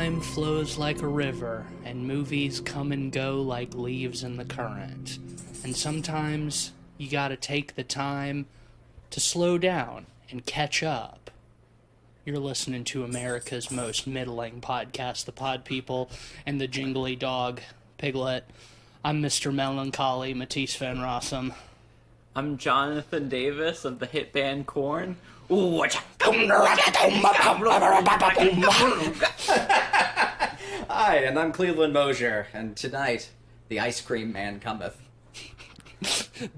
Time flows like a river, and movies come and go like leaves in the current. And sometimes you gotta take the time to slow down and catch up. You're listening to America's most middling podcast, The Pod People, and the Jingly Dog, Piglet. I'm Mr. Melancholy, Matisse Van Rossum. I'm Jonathan Davis of the hit band Korn. Hi, and I'm Cleveland Mosier, and tonight, the ice cream man cometh.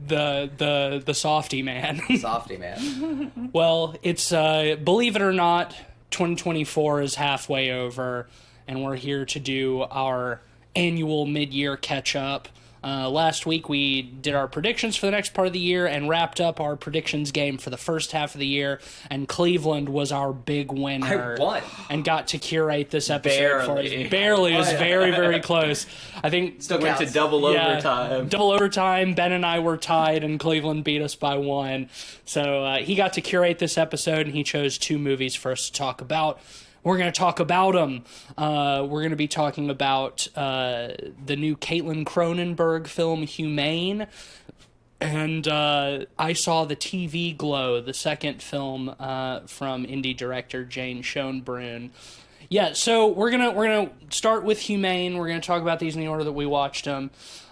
The softy man. Softy man. Well, it's, believe it or not, 2024 is halfway over, and we're here to do our annual mid-year catch-up. Last week we did our predictions for the next part of the year and wrapped up our predictions game for the first half of the year, and Cleveland was our big winner. I won. And got to curate this episode for us. Barely. It was very, very close. I think Still Went to counts. double overtime. Double overtime. Ben and I were tied, and Cleveland beat us by one. So he got to curate this episode, and he chose two movies for us to talk about. We're going to talk about them. We're going to be talking about the new Cronenberg film, Humane. And I saw the TV Glow, the second film from indie director Jane Schoenbrun. Yeah, so we're gonna start with Humane. We're gonna talk about these in the order that we watched them.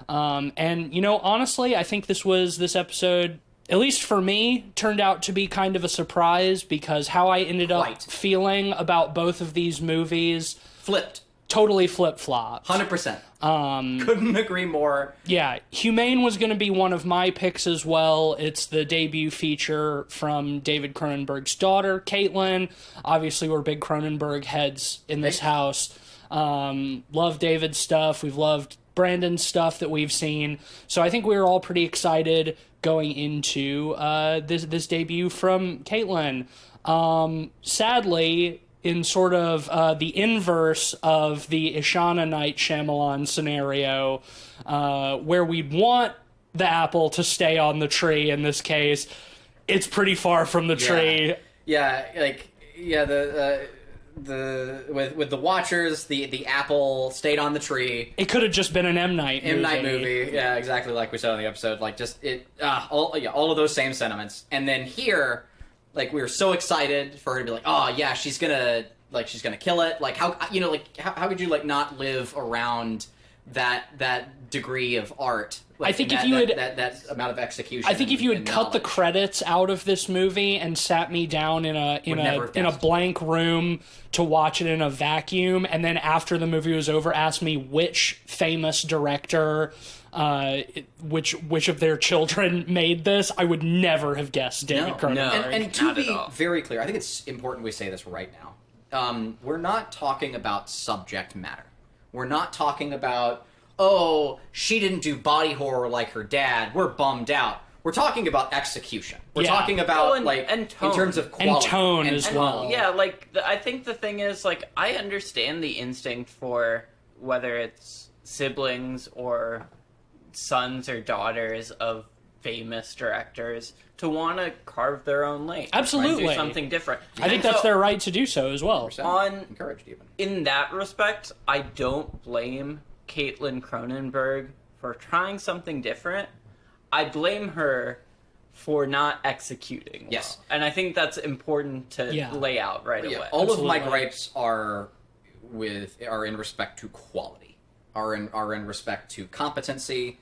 And you know, honestly, I think this episode, at least for me, turned out to be kind of a surprise, because how I ended up feeling about both of these movies Flipped. totally flip-flopped. 100%. Couldn't agree more. Yeah, Humane was going to be one of my picks as well. It's the debut feature from David Cronenberg's daughter, Caitlin. Obviously, we're big Cronenberg heads in this house. Love David's stuff. We've loved Brandon's stuff that we've seen. So I think we were all pretty excited going into this debut from Caitlin. Sadly, in sort of the inverse of the Ishana Night Shyamalan scenario, where we'd want the apple to stay on the tree in this case, it's pretty far from the tree. Yeah, with the Watchers, the apple stayed on the tree. It could have just been an M. Night movie. Yeah, exactly like we saw in the episode. Like, just all of those same sentiments. And then here, like, we were so excited for her to be like, oh yeah, she's gonna kill it. Like, how could you like not live around that degree of art? Like, I think if you had that amount of execution. I think if you had cut the credits out of this movie and sat me down in a blank room to watch it in a vacuum, and then after the movie was over, asked me which famous director, which of their children made this, I would never have guessed David Cronenberg. No. And to be very clear, I think it's important we say this right now. We're not talking about subject matter. We're not talking about, oh, she didn't do body horror like her dad, we're bummed out. We're talking about execution. We're talking about, and tone. In terms of quality. And tone as well. Yeah, I think the thing is, I understand the instinct for whether it's siblings or sons or daughters of famous directors to want to carve their own lane. Absolutely. Do something different. I think that's their right to do so as well. Encouraged even. In that respect, I don't blame Caitlin Cronenberg for trying something different. I blame her for not executing well. Yes. And I think that's important to lay out away. All of my gripes are in respect to quality, are in respect to competency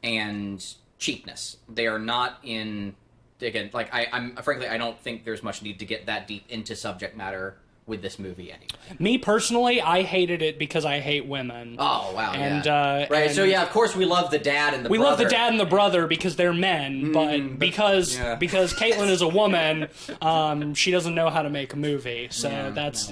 and cheapness. They are not in, again, I'm frankly, I don't think there's much need to get that deep into subject matter with this movie anyway. Me personally, I hated it because I hate women. Oh, wow, and, right, and so of course we love the dad and the brother. We love the dad and the brother because they're men, but because Caitlin is a woman, she doesn't know how to make a movie. So that's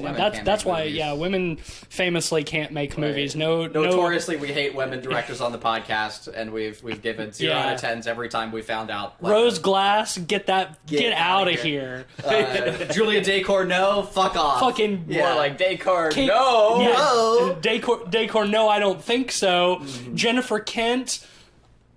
why women famously can't make movies. Notoriously, we hate women directors on the podcast, and we've given 0 out of 10s every time we found out. Rose Glass, get out of here. Julia Decor, no, fuck off. Fucking more like Decor, no. Decor, no, I don't think so. Jennifer Kent,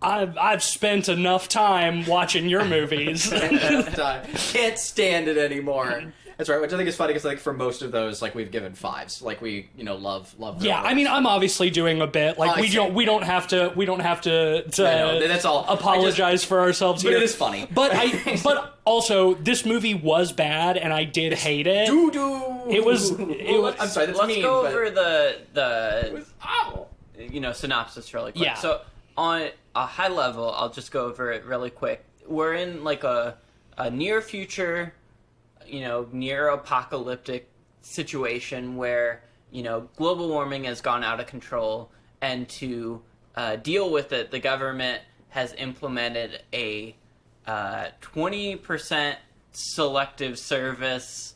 I've spent enough time watching your movies. Can't stand it anymore. That's right, which I think is funny because like for most of those, like we've given 5s. Like we, love. Yeah, I mean, I'm obviously doing a bit. Like we don't have to that's all. apologize for ourselves but here. It is funny. But also this movie was bad, and I did hate it. It was. I'm sorry. That's let's mean, go but over the it was awful. synopsis really quick. Yeah. So on a high level, I'll just go over it really quick. We're in like a near future, near apocalyptic situation where global warming has gone out of control, and to deal with it, the government has implemented a 20% selective service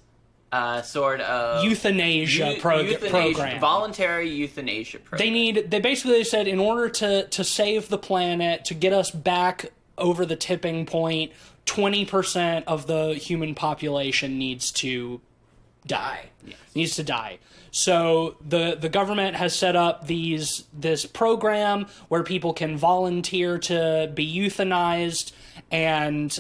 sort of euthanasia program, voluntary euthanasia program. They said in order to save the planet, to get us back over the tipping point, 20% of the human population needs to die. Yes. Needs to die. So the government has set up this program where people can volunteer to be euthanized, and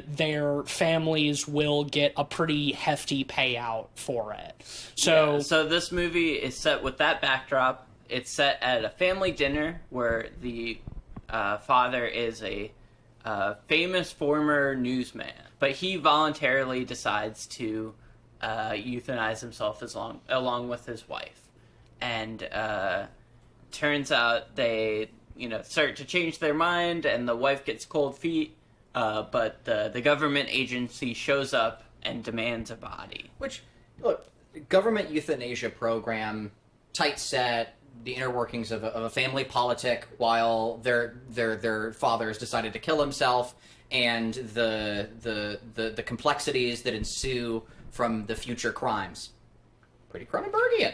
their families will get a pretty hefty payout for it. So this movie is set with that backdrop. It's set at a family dinner where the father is a famous former newsman, but he voluntarily decides to euthanize himself along with his wife, and turns out they start to change their mind, and the wife gets cold feet, but the government agency shows up and demands a body. Which, look, government euthanasia program, tight set, the inner workings of a family politic, while their father has decided to kill himself, and the complexities that ensue from the future crimes. Pretty Cronenbergian.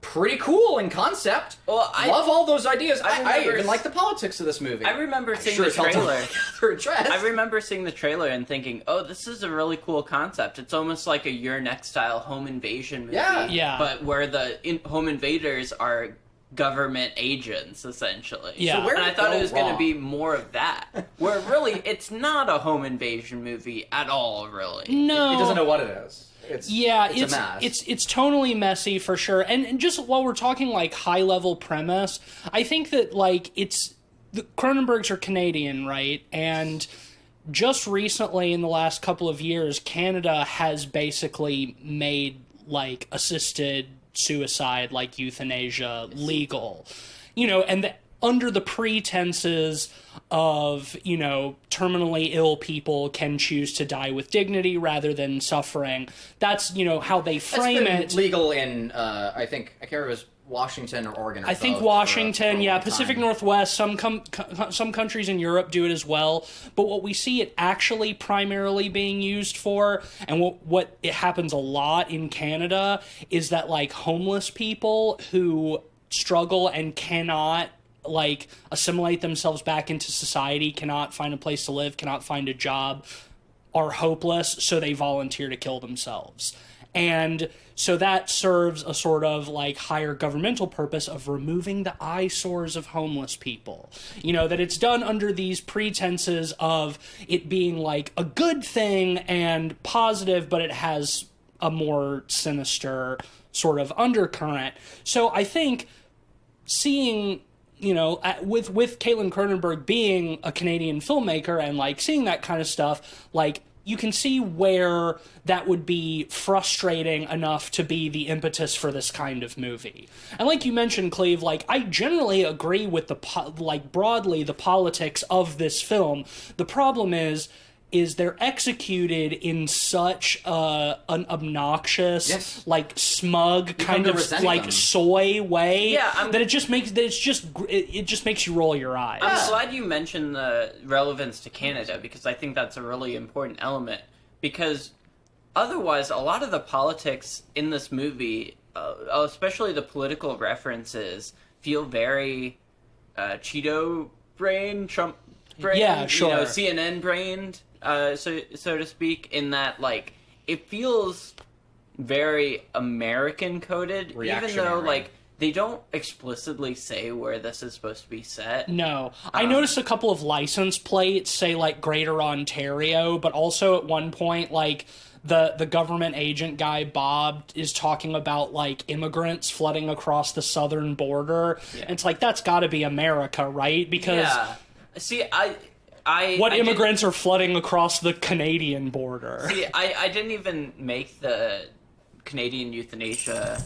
Pretty cool in concept. Well, I love all those ideas. I even like the politics of this movie. I remember seeing the trailer. I remember seeing the trailer and thinking, "Oh, this is a really cool concept. It's almost like a Your Next style home invasion movie." Yeah. But where the home invaders are government agents, essentially. Yeah. So and I thought it was going to be more of that. Where really, it's not a home invasion movie at all. Really. No. It doesn't know what it is. It's a mess. It's totally messy for sure. And just while we're talking like high level premise, I think that like the Cronenbergs are Canadian, right? And just recently in the last couple of years, Canada has basically made like assisted suicide, like euthanasia, legal. And under the pretenses of, terminally ill people can choose to die with dignity rather than suffering. That's, how they frame it. Legal in, I think, I can't remember if it was Washington or Oregon. I think Washington, Pacific Northwest, some countries in Europe do it as well. But what we see it actually primarily being used for, and what it happens a lot in Canada, is that like homeless people who struggle and cannot like assimilate themselves back into society, cannot find a place to live, cannot find a job, are hopeless, so they volunteer to kill themselves. And so that serves a sort of like higher governmental purpose of removing the eyesores of homeless people. That it's done under these pretenses of it being like a good thing and positive, but it has a more sinister sort of undercurrent. So I think seeing with Caitlin Cronenberg being a Canadian filmmaker and like seeing that kind of stuff, like you can see where that would be frustrating enough to be the impetus for this kind of movie. And like you mentioned, Cleve, like I generally agree with broadly the politics of this film. The problem is they're executed in such an obnoxious, like smug kind of like soy way that it just makes you roll your eyes. I'm glad you mentioned the relevance to Canada, because I think that's a really important element. Because otherwise, a lot of the politics in this movie, especially the political references, feel very Cheeto brain, Trump brain, CNN brained. So to speak, in that like it feels very American coded, even though like they don't explicitly say where this is supposed to be set. No. I noticed a couple of license plates say, like, Greater Ontario, but also at one point, like, the government agent guy, Bob, is talking about, like, immigrants flooding across the southern border. Yeah. And it's like, that's gotta be America, right? Because... Yeah. See, what immigrants are flooding across the Canadian border? See, I didn't even make the Canadian euthanasia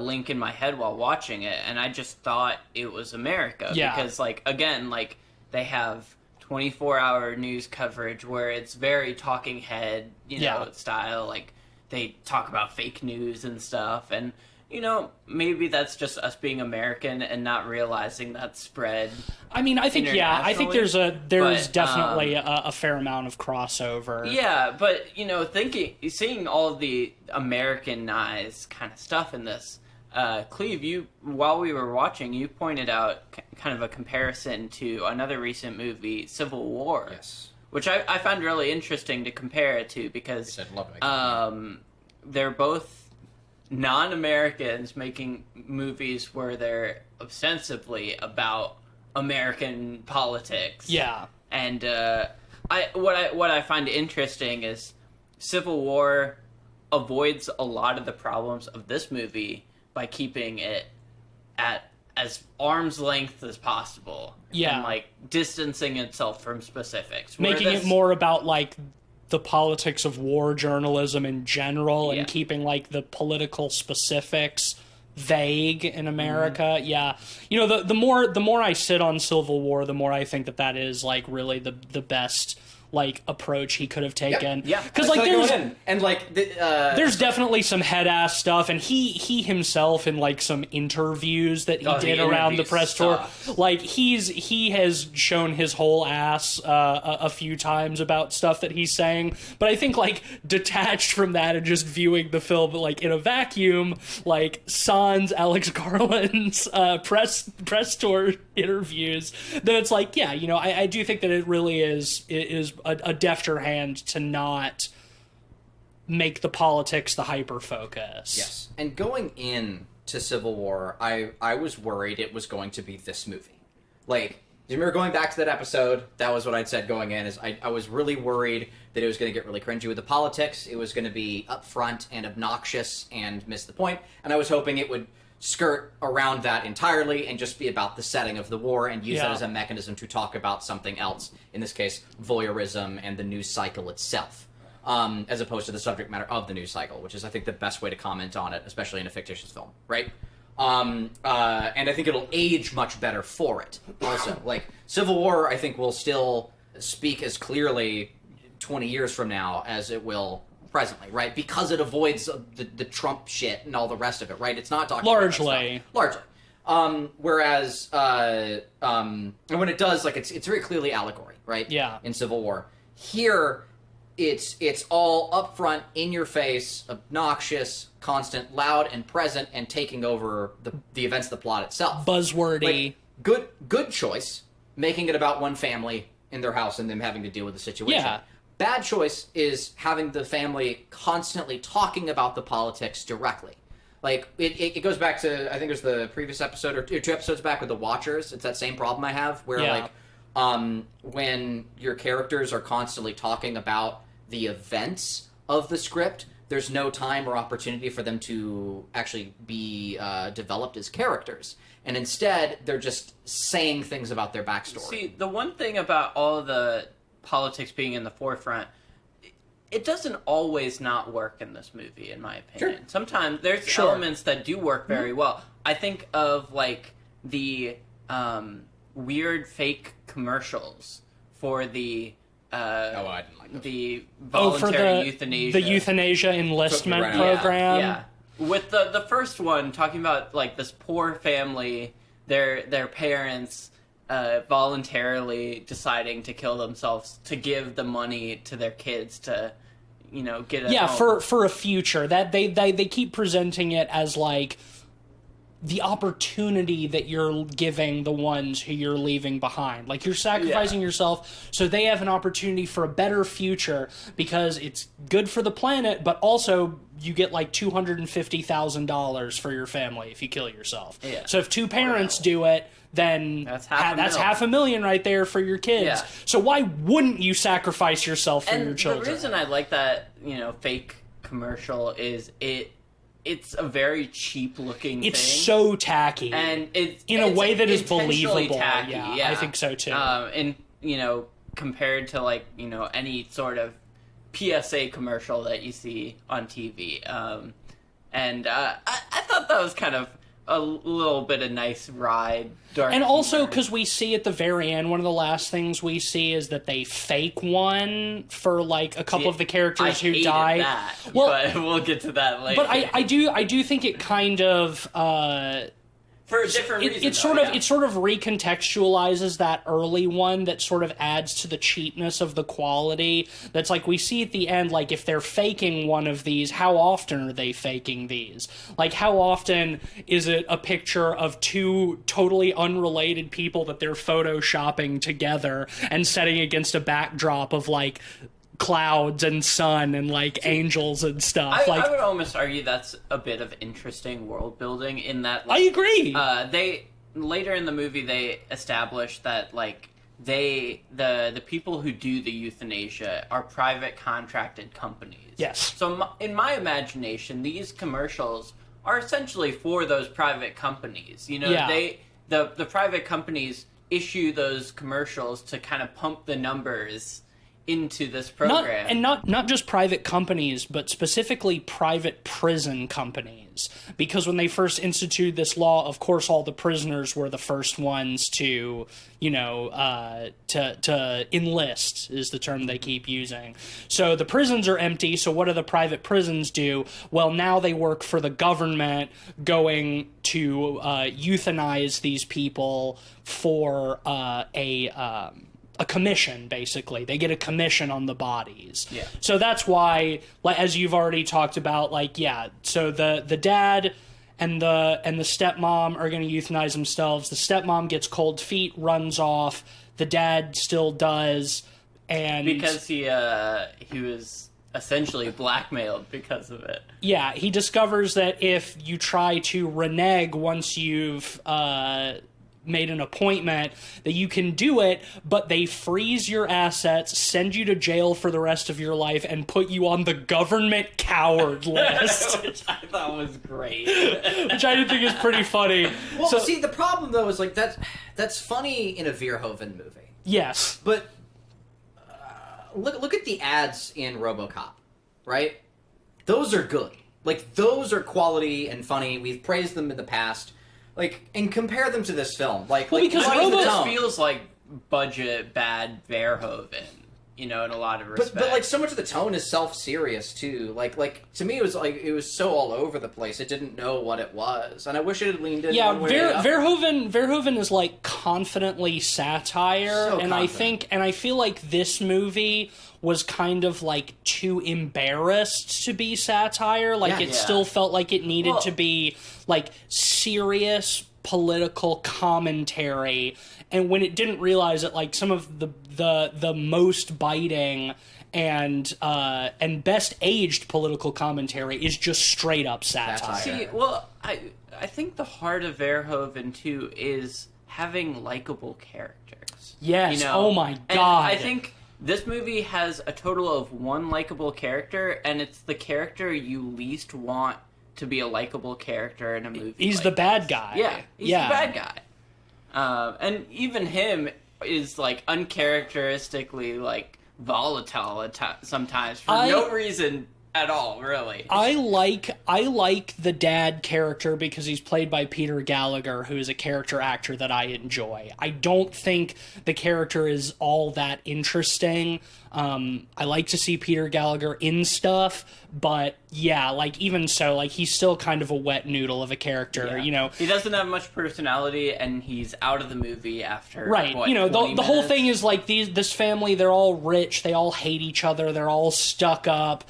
link in my head while watching it, and I just thought it was America. Yeah. Because, like, again, like, they have 24-hour news coverage where it's very talking head, style. Like, they talk about fake news and stuff, and... maybe that's just us being American and not realizing that spread. I mean, I think there's definitely a fair amount of crossover. Yeah, but seeing all of the Americanized kind of stuff in this, Cleve, while we were watching, you pointed out kind of a comparison to another recent movie, Civil War. Yes. Which I found really interesting to compare it to because they're both non-Americans making movies where they're ostensibly about American politics. Yeah. And what I find interesting is Civil War avoids a lot of the problems of this movie by keeping it at as arm's length as possible. Yeah. And, like, distancing itself from specifics. Making it more about, like, the politics of war journalism in general and keeping, like, the political specifics vague in America. Yeah. The more I sit on Civil War, the more I think that is, like, really the best, like, approach he could have taken. Yeah. Because, like, there's definitely some head-ass stuff, and he himself in, like, some interviews that he did around the press tour, like, he has shown his whole ass a few times about stuff that he's saying, but I think, like, detached from that and just viewing the film, like, in a vacuum, like, Sans, Alex Garland's press tour interviews, then it's like, yeah, I do think that it really is a defter hand to not make the politics the hyper focus. Yes. And going in to Civil War, I was worried it was going to be this movie. Like, do you remember going back to that episode? That was what I'd said going in, is I was really worried that it was going to get really cringy with the politics. It was going to be upfront and obnoxious and miss the point. And I was hoping it would skirt around that entirely and just be about the setting of the war and use that as a mechanism to talk about something else, in this case voyeurism and the news cycle itself, as opposed to the subject matter of the news cycle, which is, I think, the best way to comment on it, especially in a fictitious film, right? And I think it'll age much better for it also. Like, Civil War, I think, will still speak as clearly 20 years from now as it will presently, right? Because it avoids the Trump shit and all the rest of it, right? It's not talking largely. Whereas and when it does, like, it's very clearly allegory, right? Yeah. In Civil War, here it's all upfront, in your face, obnoxious, constant, loud, and present, and taking over the events of the plot itself. Buzzwordy. Like, good choice, making it about one family in their house and them having to deal with the situation. Yeah. Bad choice is having the family constantly talking about the politics directly. Like, it goes back to, I think it was the previous episode, or two episodes back with the Watchers. It's that same problem I have, where, like, when your characters are constantly talking about the events of the script, there's no time or opportunity for them to actually be developed as characters. And instead, they're just saying things about their backstory. See, the one thing about all the politics being in the forefront, it doesn't always not work in this movie, in my opinion. Sure. Sometimes there's elements that do work very well. I think of, like, the weird fake commercials for the I didn't like those. The voluntary euthanasia. The euthanasia enlistment Right. program. Yeah. With the first one, talking about, like, this poor family, their parents voluntarily deciding to kill themselves to give the money to their kids to, get a home. For a future. That they keep presenting it as, like, the opportunity that you're giving the ones who you're leaving behind. Like, you're sacrificing yourself so they have an opportunity for a better future, because it's good for the planet, but also you get like $250,000 for your family if you kill yourself. Yeah. So if two parents do it, then that's $500,000 right there for your kids. Yeah. So why wouldn't you sacrifice yourself for your children? The reason I like that, fake commercial is it's a very cheap looking thing. It's so tacky. And it's in a way that is intentionally believable. Tacky, yeah, I think so too. And compared to like, any sort of PSA commercial that you see on TV. I thought that was kind of a little bit of nice ride. And also because we see at the very end, one of the last things we see is that they fake one for like a couple of the characters who died. But we'll get to that later. But I do think it kind of for a different reason. It sort of recontextualizes that early one that sort of adds to the cheapness of the quality. That's like we see at the end, like if they're faking one of these, how often are they faking these? Like how often is it a picture of two totally unrelated people that they're photoshopping together and setting against a backdrop of like clouds and sun and like angels and stuff. I would almost argue that's a bit of interesting world building in that. Like, I agree. They later in the movie they establish that like the people who do the euthanasia are private contracted companies. Yes. So in my imagination, these commercials are essentially for those private companies. The private companies issue those commercials to kind of pump the numbers into this program. Not just private companies, but specifically private prison companies. Because when they first instituted this law, of course, all the prisoners were the first ones to, to enlist, is the term they keep using. So the prisons are empty, so what do the private prisons do? Well, now they work for the government, going to euthanize these people for a commission, basically. They get a commission on the bodies. Yeah. So that's why, like, as you've already talked about, so the dad and the stepmom are going to euthanize themselves. The stepmom gets cold feet, runs off. The dad still does, and because he was essentially blackmailed because of it. Yeah, he discovers that if you try to renege once you've made an appointment, that you can do it, but they freeze your assets, send you to jail for the rest of your life, and put you on the government coward list. Which I thought was great. Which I think is pretty funny. Well, see, the problem, though, is, like, that's funny in a Verhoeven movie. Yes. But look at the ads in RoboCop, right? Those are good. Like, those are quality and funny. We've praised them in the past. Like, and compare them to this film. Because this feels like budget bad Verhoeven, in a lot of respects. But like, so much of the tone is self-serious too. Like to me, it was so all over the place. It didn't know what it was, and I wish it had leaned in. Yeah, one way or the other. Verhoeven is like confidently satire, So and confident. I feel like this movie was kind of like too embarrassed to be satire. Like it still felt like it needed to be like serious political commentary, and when it didn't realize that like some of the most biting and best aged political commentary is just straight up satire. See, well, I think the heart of Verhoeven too is having likable characters. Yes. Oh my god. And I think this movie has a total of one likable character, and it's the character you least want to be a likable character in a movie. He's the bad guy. Yeah, he's the bad guy. And even him is like uncharacteristically like volatile sometimes for no reason at all, really. I like the dad character because he's played by Peter Gallagher, who is a character actor that I enjoy. I don't think the character is all that interesting. I like to see Peter Gallagher in stuff, but yeah, like even so, like he's still kind of a wet noodle of a character, you know. He doesn't have much personality, and he's out of the movie after Right, what, you know, the whole minutes? thing is like this family, they're all rich, they all hate each other, they're all stuck up,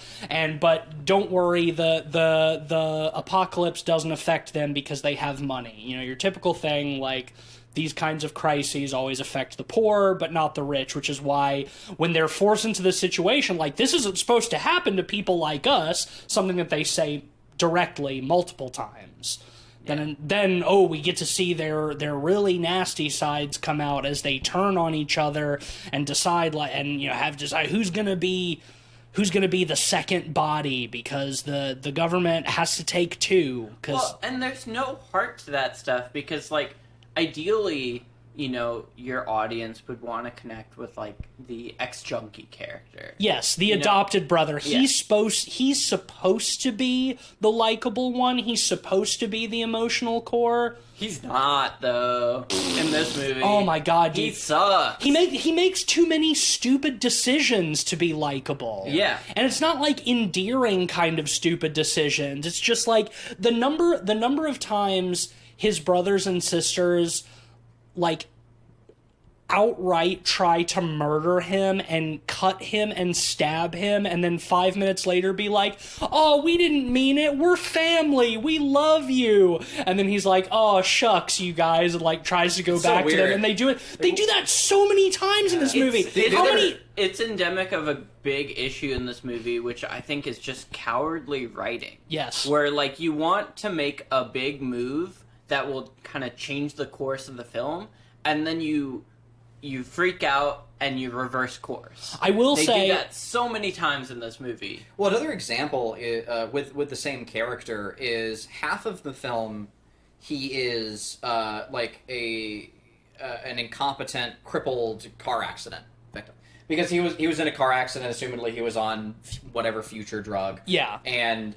but don't worry, the apocalypse doesn't affect them because they have money. You know, your typical thing, like these kinds of crises always affect the poor, but not the rich, which is why when they're forced into this situation, like, this isn't supposed to happen to people like us, something that they say directly multiple times. Yeah. Then we get to see their really nasty sides come out as they turn on each other and decide, like, and, you know, have to decide who's gonna be the second body, because the government has to take two. Well, and there's no heart to that stuff, because, like, ideally, you know, your audience would want to connect with, like, the ex-junkie character. Yes, the adopted brother. Yeah. He's supposed to be the likable one. He's supposed to be the emotional core. He's not, though, in this movie. Oh my god, He dude. sucks. He makes too many stupid decisions to be likable. Yeah. And it's not like endearing kind of stupid decisions. It's just like the number of times his brothers and sisters, like, outright try to murder him and cut him and stab him, and then 5 minutes later be like, oh, we didn't mean it, we're family, we love you, and then he's like, oh, shucks, you guys, and, like, tries to go back to them, and they do that so many times in this movie. It's endemic of a big issue in this movie, which I think is just cowardly writing. Yes. Where, like, you want to make a big move that will kind of change the course of the film, and then you freak out and you reverse course. I will say say do that so many times in this movie. Well, another example with the same character is half of the film he is like an incompetent, crippled car accident victim, because he was in a car accident. Assumedly, he was on whatever future drug. Yeah, and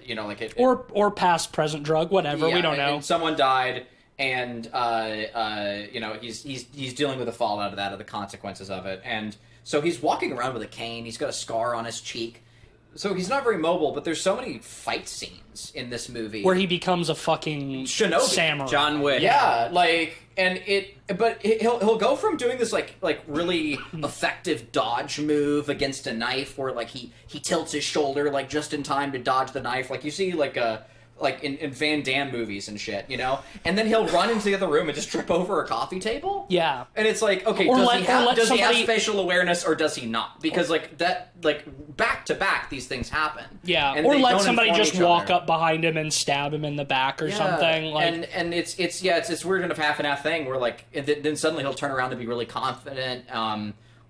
you know, like or past, present drug, whatever. Yeah, we don't know. And someone died. And you know, he's dealing with the fallout of that, of the consequences of it, and so he's walking around with a cane. He's got a scar on his cheek, so he's not very mobile. But there's so many fight scenes in this movie where he becomes a fucking Shinobi, samurai, John Wick. Yeah, like, and he'll go from doing this like really effective dodge move against a knife, where like he tilts his shoulder like just in time to dodge the knife, like you see like in Van Damme movies and shit, you know? And then he'll run into the other room and just trip over a coffee table? Yeah. And it's like, okay, does he have spatial awareness or does he not? Because, like, that, like, back to back, these things happen. Yeah, and or they let don't somebody inform just each walk other. up behind him and stab him in the back or something. Like, and it's weird kind of half and half thing where, like, then suddenly he'll turn around to be really confident,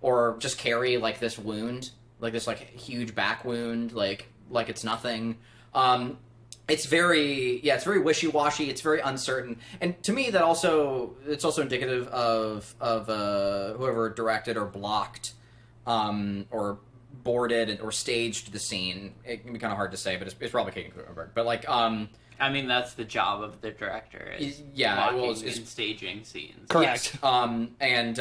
or just carry, like, this wound, like this, like, huge back wound, like it's nothing. It's very wishy-washy. It's very uncertain, and to me, it's also indicative of whoever directed or blocked, or boarded or staged the scene. It can be kind of hard to say, but it's probably Cronenberg. But like, I mean, that's the job of the director. Blocking and staging scenes. correct. Yes. And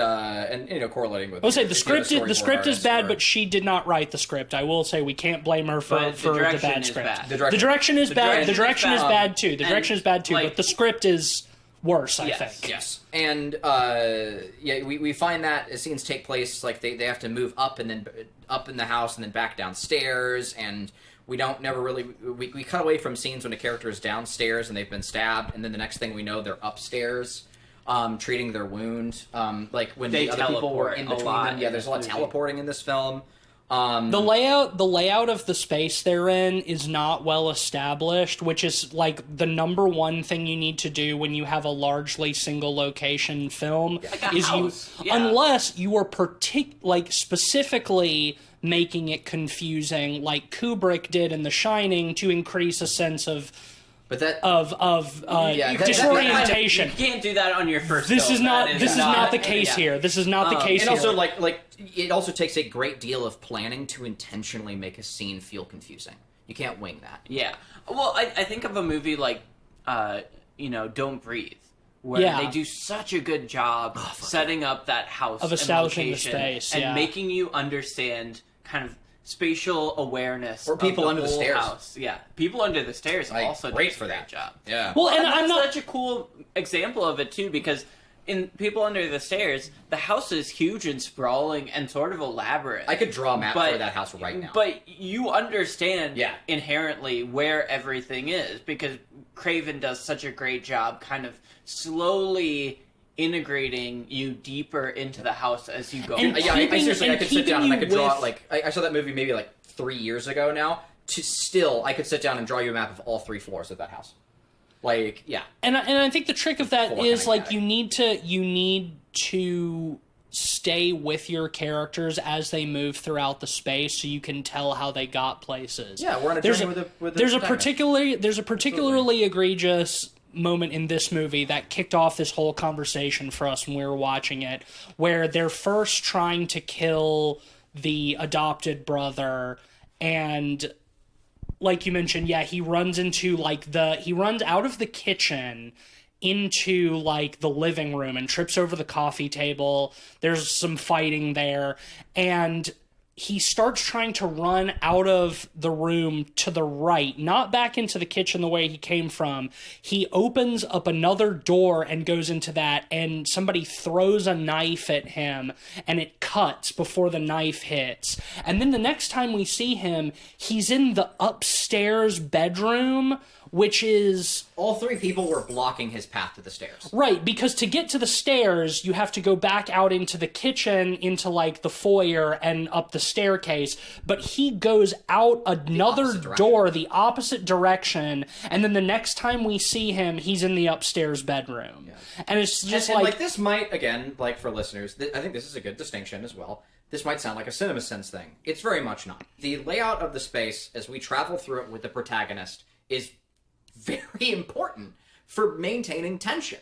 you know, correlating with. I will say the script is bad, but she did not write the script. I will say we can't blame her for the bad script. The direction is bad. The direction is bad too. The And, direction is bad too. like, But the script is worse, I Yes. think. Yes, and we find that as scenes take place, like they have to move up and then up in the house and then back downstairs, and we cut away from scenes when a character is downstairs and they've been stabbed, and then the next thing we know, they're upstairs, treating their wound. Like when They the other people were in teleport a between lot them. Yeah, in there's this a lot of movie. teleporting in this film. The layout of the space they're in is not well established, which is like the number one thing you need to do when you have a largely single location film. Like a is house. you Yeah. unless you are specifically making it confusing, like Kubrick did in The Shining, to increase a sense of But that disorientation. You can't do that on your first This film. is not That this is not the case yeah. here. This is not the case and here. also like it also takes a great deal of planning to intentionally make a scene feel confusing. You can't wing that. Yeah. Well, I think of a movie like, you know, Don't Breathe, where Yeah. they do such a good job setting up that house Of and establishing the location space, and yeah. making you understand kind of spatial awareness Or people of under the whole stairs. house. Yeah, people under the stairs Like, also great does for a that. great job. Yeah. Well, and And I'm that's not. such a cool example of it too, because in People Under the Stairs, the house is huge and sprawling and sort of elaborate. I could draw a map But- for that house right now. But you understand Yeah. inherently where everything is, because Craven does such a great job kind of slowly integrating you deeper into the house as you go. And Yeah, I seriously, I could sit down and I could draw, with- like, I saw that movie maybe like 3 years ago now. Still, I could sit down and draw you a map of all 3 floors of that house. Like, yeah. And I think the trick of that Full is like kinetic. you need to stay with your characters as they move throughout the space, so you can tell how they got places. Yeah, we're on a There's journey a, with the there's a protagonist. particularly egregious moment in this movie that kicked off this whole conversation for us when we were watching it, where they're first trying to kill the adopted brother, and like you mentioned, yeah, he runs into he runs out of the kitchen into like the living room and trips over the coffee table. There's some fighting there, and he starts trying to run out of the room to the right, not back into the kitchen the way he came from. He opens up another door and goes into that, and somebody throws a knife at him, and it cuts before the knife hits. And then the next time we see him, he's in the upstairs bedroom, which is... All 3 people were blocking his path to the stairs. Right, because to get to the stairs, you have to go back out into the kitchen, into like the foyer, and up the staircase. But he goes out another opposite direction. door, the opposite direction, and then the next time we see him, he's in the upstairs bedroom. And it's just And, like... like, this might, again, like, for listeners, I think this is a good distinction as well. This might sound like a CinemaSins thing. It's very much not. The layout of the space, as we travel through it with the protagonist, is very important for maintaining tension.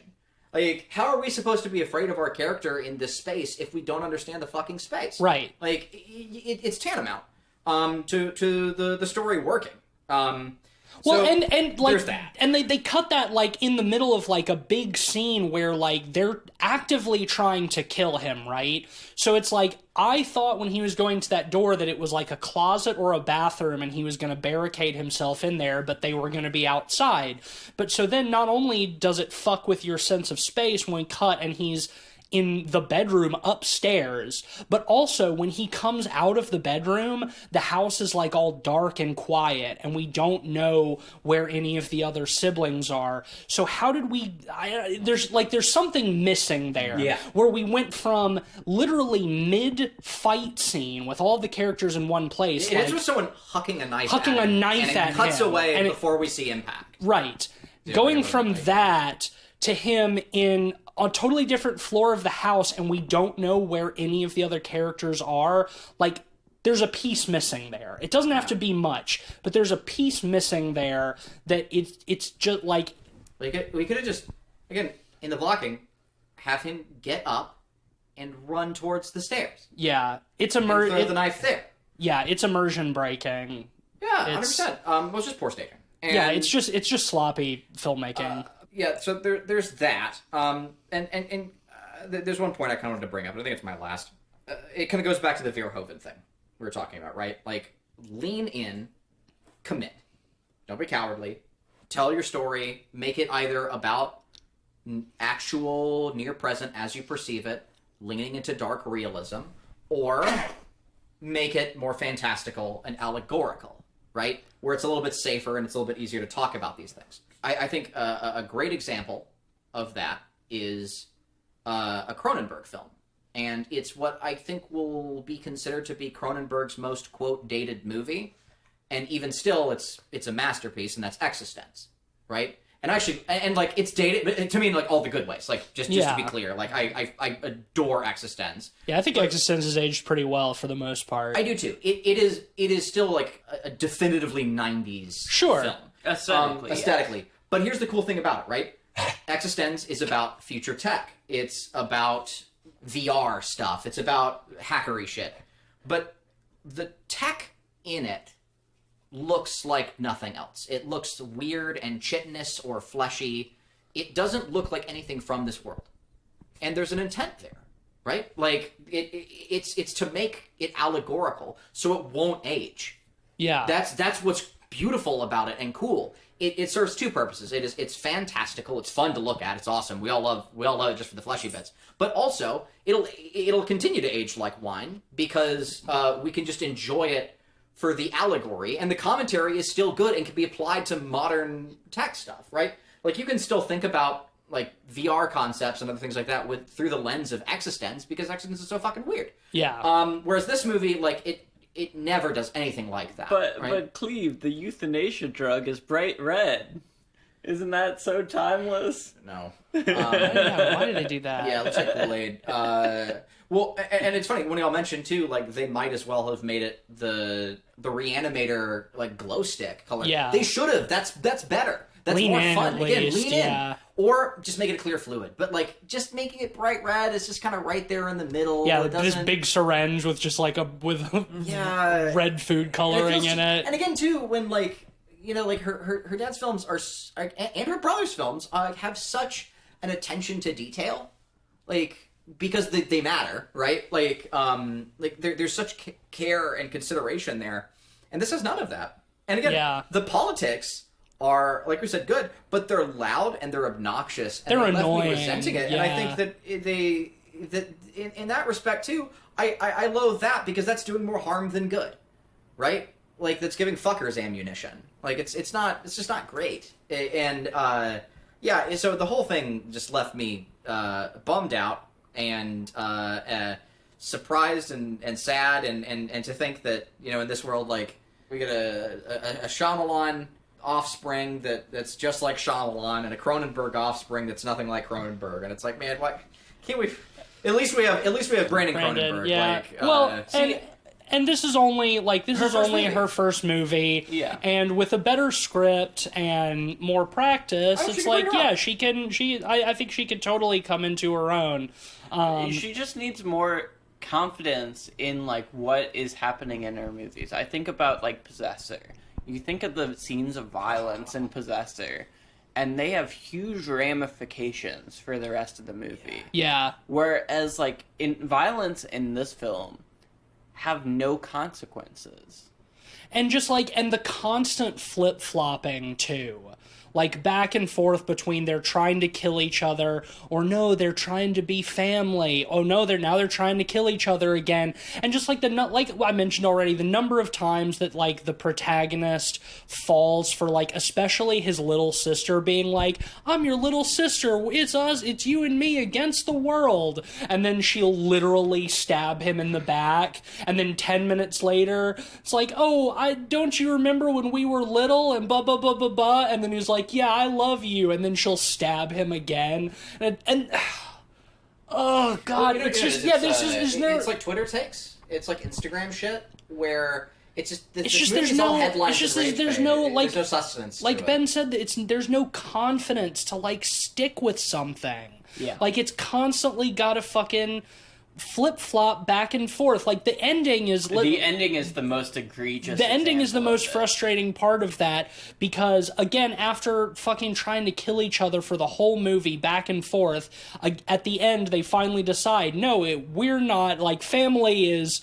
Like, how are we supposed to be afraid of our character in this space if we don't understand the fucking space? Right. Like, it's tantamount to the story working. Well, So, and like, there's that. and they cut that like in the middle of like a big scene where like they're actively trying to kill him, right? So it's like, I thought when he was going to that door that it was like a closet or a bathroom and he was going to barricade himself in there, but they were going to be outside. But so then not only does it fuck with your sense of space when we cut and he's in the bedroom upstairs, but also when he comes out of the bedroom, the house is like all dark and quiet, and we don't know where any of the other siblings are. So how did we... there's something missing there. Yeah. Where we went from literally mid-fight scene with all the characters in one place. It like, ends with someone hucking a knife Hucking at a him, knife and at it cuts him, away and it- before we see impact. Right. Yeah, Going whatever, from like- that to him in a totally different floor of the house, and we don't know where any of the other characters are. Like, there's a piece missing there. It doesn't have to be much, but there's a piece missing there that it's just like... We could have just, again, in the blocking, have him get up and run towards the stairs. Yeah, it's And throw the knife there. Yeah, it's immersion breaking. Yeah, It's- 100%. Well, it's just poor staging. And, Yeah, it's just sloppy filmmaking. yeah, so there's that. There's one point I kind of wanted to bring up, and I think it's my last. It kind of goes back to the Verhoeven thing we were talking about, right? Like, lean in, commit. Don't be cowardly. Tell your story. Make it either about actual near present as you perceive it, leaning into dark realism, or make it more fantastical and allegorical, right? Where it's a little bit safer and it's a little bit easier to talk about these things. I think a great example of that is a Cronenberg film. And it's what I think will be considered to be Cronenberg's most, quote, dated movie. And even still, it's a masterpiece, and that's Existence, right? And actually, and like, it's dated, but to me, in like all the good ways. Like, just to be clear, like, I adore Existence. Yeah, I think Existence has aged pretty well for the most part. I do too. It is still like a definitively 90s Sure. film. Aesthetically. But here's the cool thing about it, right? Existence is about future tech. It's about VR stuff. It's about hackery shit. But the tech in it looks like nothing else. It looks weird and chitinous or fleshy. it doesn't look like anything from this world. And there's an intent there, right? Like, it's to make it allegorical so it won't age. Yeah. That's what's beautiful about it and cool. It serves two purposes. It's fantastical. It's fun to look at. It's awesome. We all love it just for the fleshy bits. But also, it'll continue to age like wine because we can just enjoy it for the allegory, and the commentary is still good and can be applied to modern tech stuff, right? Like, you can still think about like VR concepts and other things like that through the lens of Existence, because Existence is so fucking weird. Yeah. Whereas this movie, like, it never does anything like that. But Cleve, the euthanasia drug is bright red. Isn't that so timeless? No. Yeah, why did they do that? Yeah, it looks like Kool-Aid. Well, and it's funny when y'all mentioned too, like, they might as well have made it the Reanimator like glow stick color. Yeah. They should have. That's better. That's Lean more in, fun. at Again, least, lean yeah. in. Or just make it a clear fluid. But like, just making it bright red is just kind of right there in the middle. Yeah, It this doesn't- big syringe with just like yeah, red food coloring in it. And again, too, when like, you know, like her dad's films and her brother's films have such an attention to detail, like, because they matter, right? Like there's such care and consideration there, and this has none of that. And again, Yeah. the politics are, like we said, good, but they're loud and they're obnoxious and They're they left annoying, me resenting it. And I yeah. think that in that respect too, I loathe that because that's doing more harm than good, right? Like, that's giving fuckers ammunition. Like, it's just not great. And yeah, so the whole thing just left me bummed out and surprised and sad and to think that, you know, in this world, like, we get a Shyamalan offspring that's just like Shyamalan and a Cronenberg offspring that's nothing like Cronenberg, and it's like, man, why can't we? At least we have Brandon Cronenberg. Yeah. Like, Well, and this is only her first movie. Yeah. And with a better script and more practice, she it's can like, bring it yeah, up. I think she could totally come into her own. She just needs more confidence in like what is happening in her movies. I think about like Possessor. You think of the scenes of violence in Possessor, and they have huge ramifications for the rest of the movie. Yeah. Whereas like in violence in this film have no consequences. And just like, and the constant flip-flopping too. Like, back and forth between they're trying to kill each other, or no, they're trying to be family. Oh no, they're trying to kill each other again. And just like like I mentioned already, the number of times that like the protagonist falls for, like, especially his little sister being like, I'm your little sister, it's us, it's you and me against the world. And then she'll literally stab him in the back. And then 10 minutes later, it's like, oh, don't you remember when we were little and blah, blah, blah, blah, blah. And then he's like, yeah, I love you, and then she'll stab him again, and oh god, Well, it's just, yeah, there's no. It's like Twitter takes. It's like Instagram shit where it's just It's just there's no. It's just there's no like. There's no sustenance. Like to Ben it. said, there's no confidence to like stick with something. Yeah. Like, it's constantly got to fucking flip-flop back and forth. Like, the ending is The ending is the most egregious. the ending is the example most of it. frustrating part of that, because again, after fucking trying to kill each other for the whole movie back and forth, at the end they finally decide, no, we're not, like, family is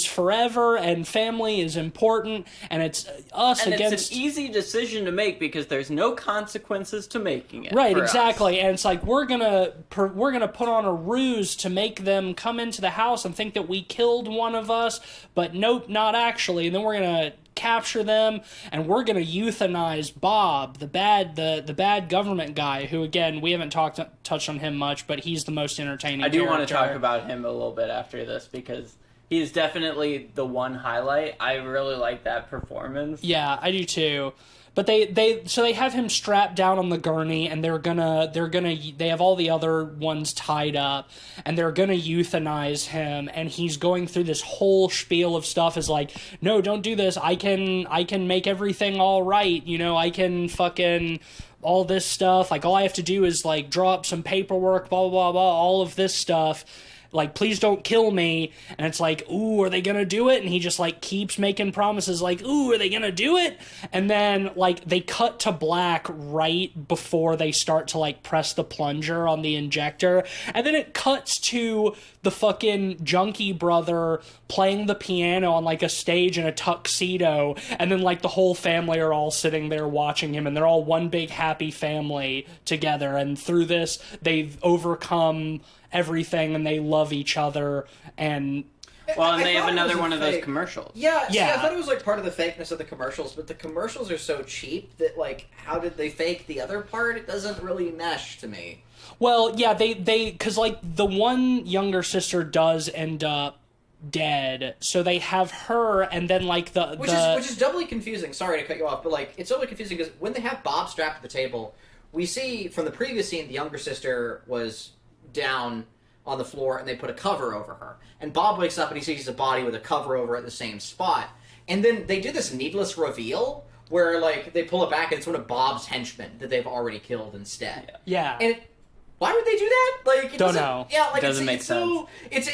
forever and family is important, and it's us And against it's an easy decision to make because there's no consequences to making it. right, for us. exactly. And it's like, we're gonna put on a ruse to make them come into the house and think that we killed one of us, but nope, not actually. And then we're gonna capture them, and we're gonna euthanize Bob, the bad government guy, who, again, we haven't touched on him much, but he's the most entertaining. I do want to character. talk about him a little bit after this because he is definitely the one highlight. I really like that performance. Yeah, I do too. But they have him strapped down on the gurney, and they have all the other ones tied up, and they're gonna euthanize him, and he's going through this whole spiel of stuff, is like, no, don't do this, I can make everything all right, you know, I can fucking all this stuff, like, all I have to do is like draw up some paperwork, blah blah blah blah, all of this stuff. like, please don't kill me. And it's like, ooh, are they gonna do it? And he just like keeps making promises like, ooh, are they gonna do it? And then like they cut to black right before they start to like press the plunger on the injector, and then it cuts to the fucking junkie brother playing the piano on like a stage in a tuxedo, and then like the whole family are all sitting there watching him, and they're all one big happy family together, and through this they've overcome everything and they love each other. And Well, and I they have thought it another was a one of those fake- commercials. Yeah, see, Yeah. I thought it was like part of the fakeness of the commercials, but the commercials are so cheap that like, how did they fake the other part? It doesn't really mesh to me. well, yeah, they because like the one younger sister does end up dead, so they have her, and then like Which is doubly confusing. Sorry to cut you off, but like it's doubly confusing because when they have Bob strapped to the table, we see from the previous scene the younger sister was down on the floor and they put a cover over her. And Bob wakes up and he sees a body with a cover over at the same spot. And then they do this needless reveal where like they pull it back and it's one of Bob's henchmen that they've already killed instead. yeah. And why would they do that? Like, it Don't doesn't- know. Yeah, like Doesn't make it's so, it's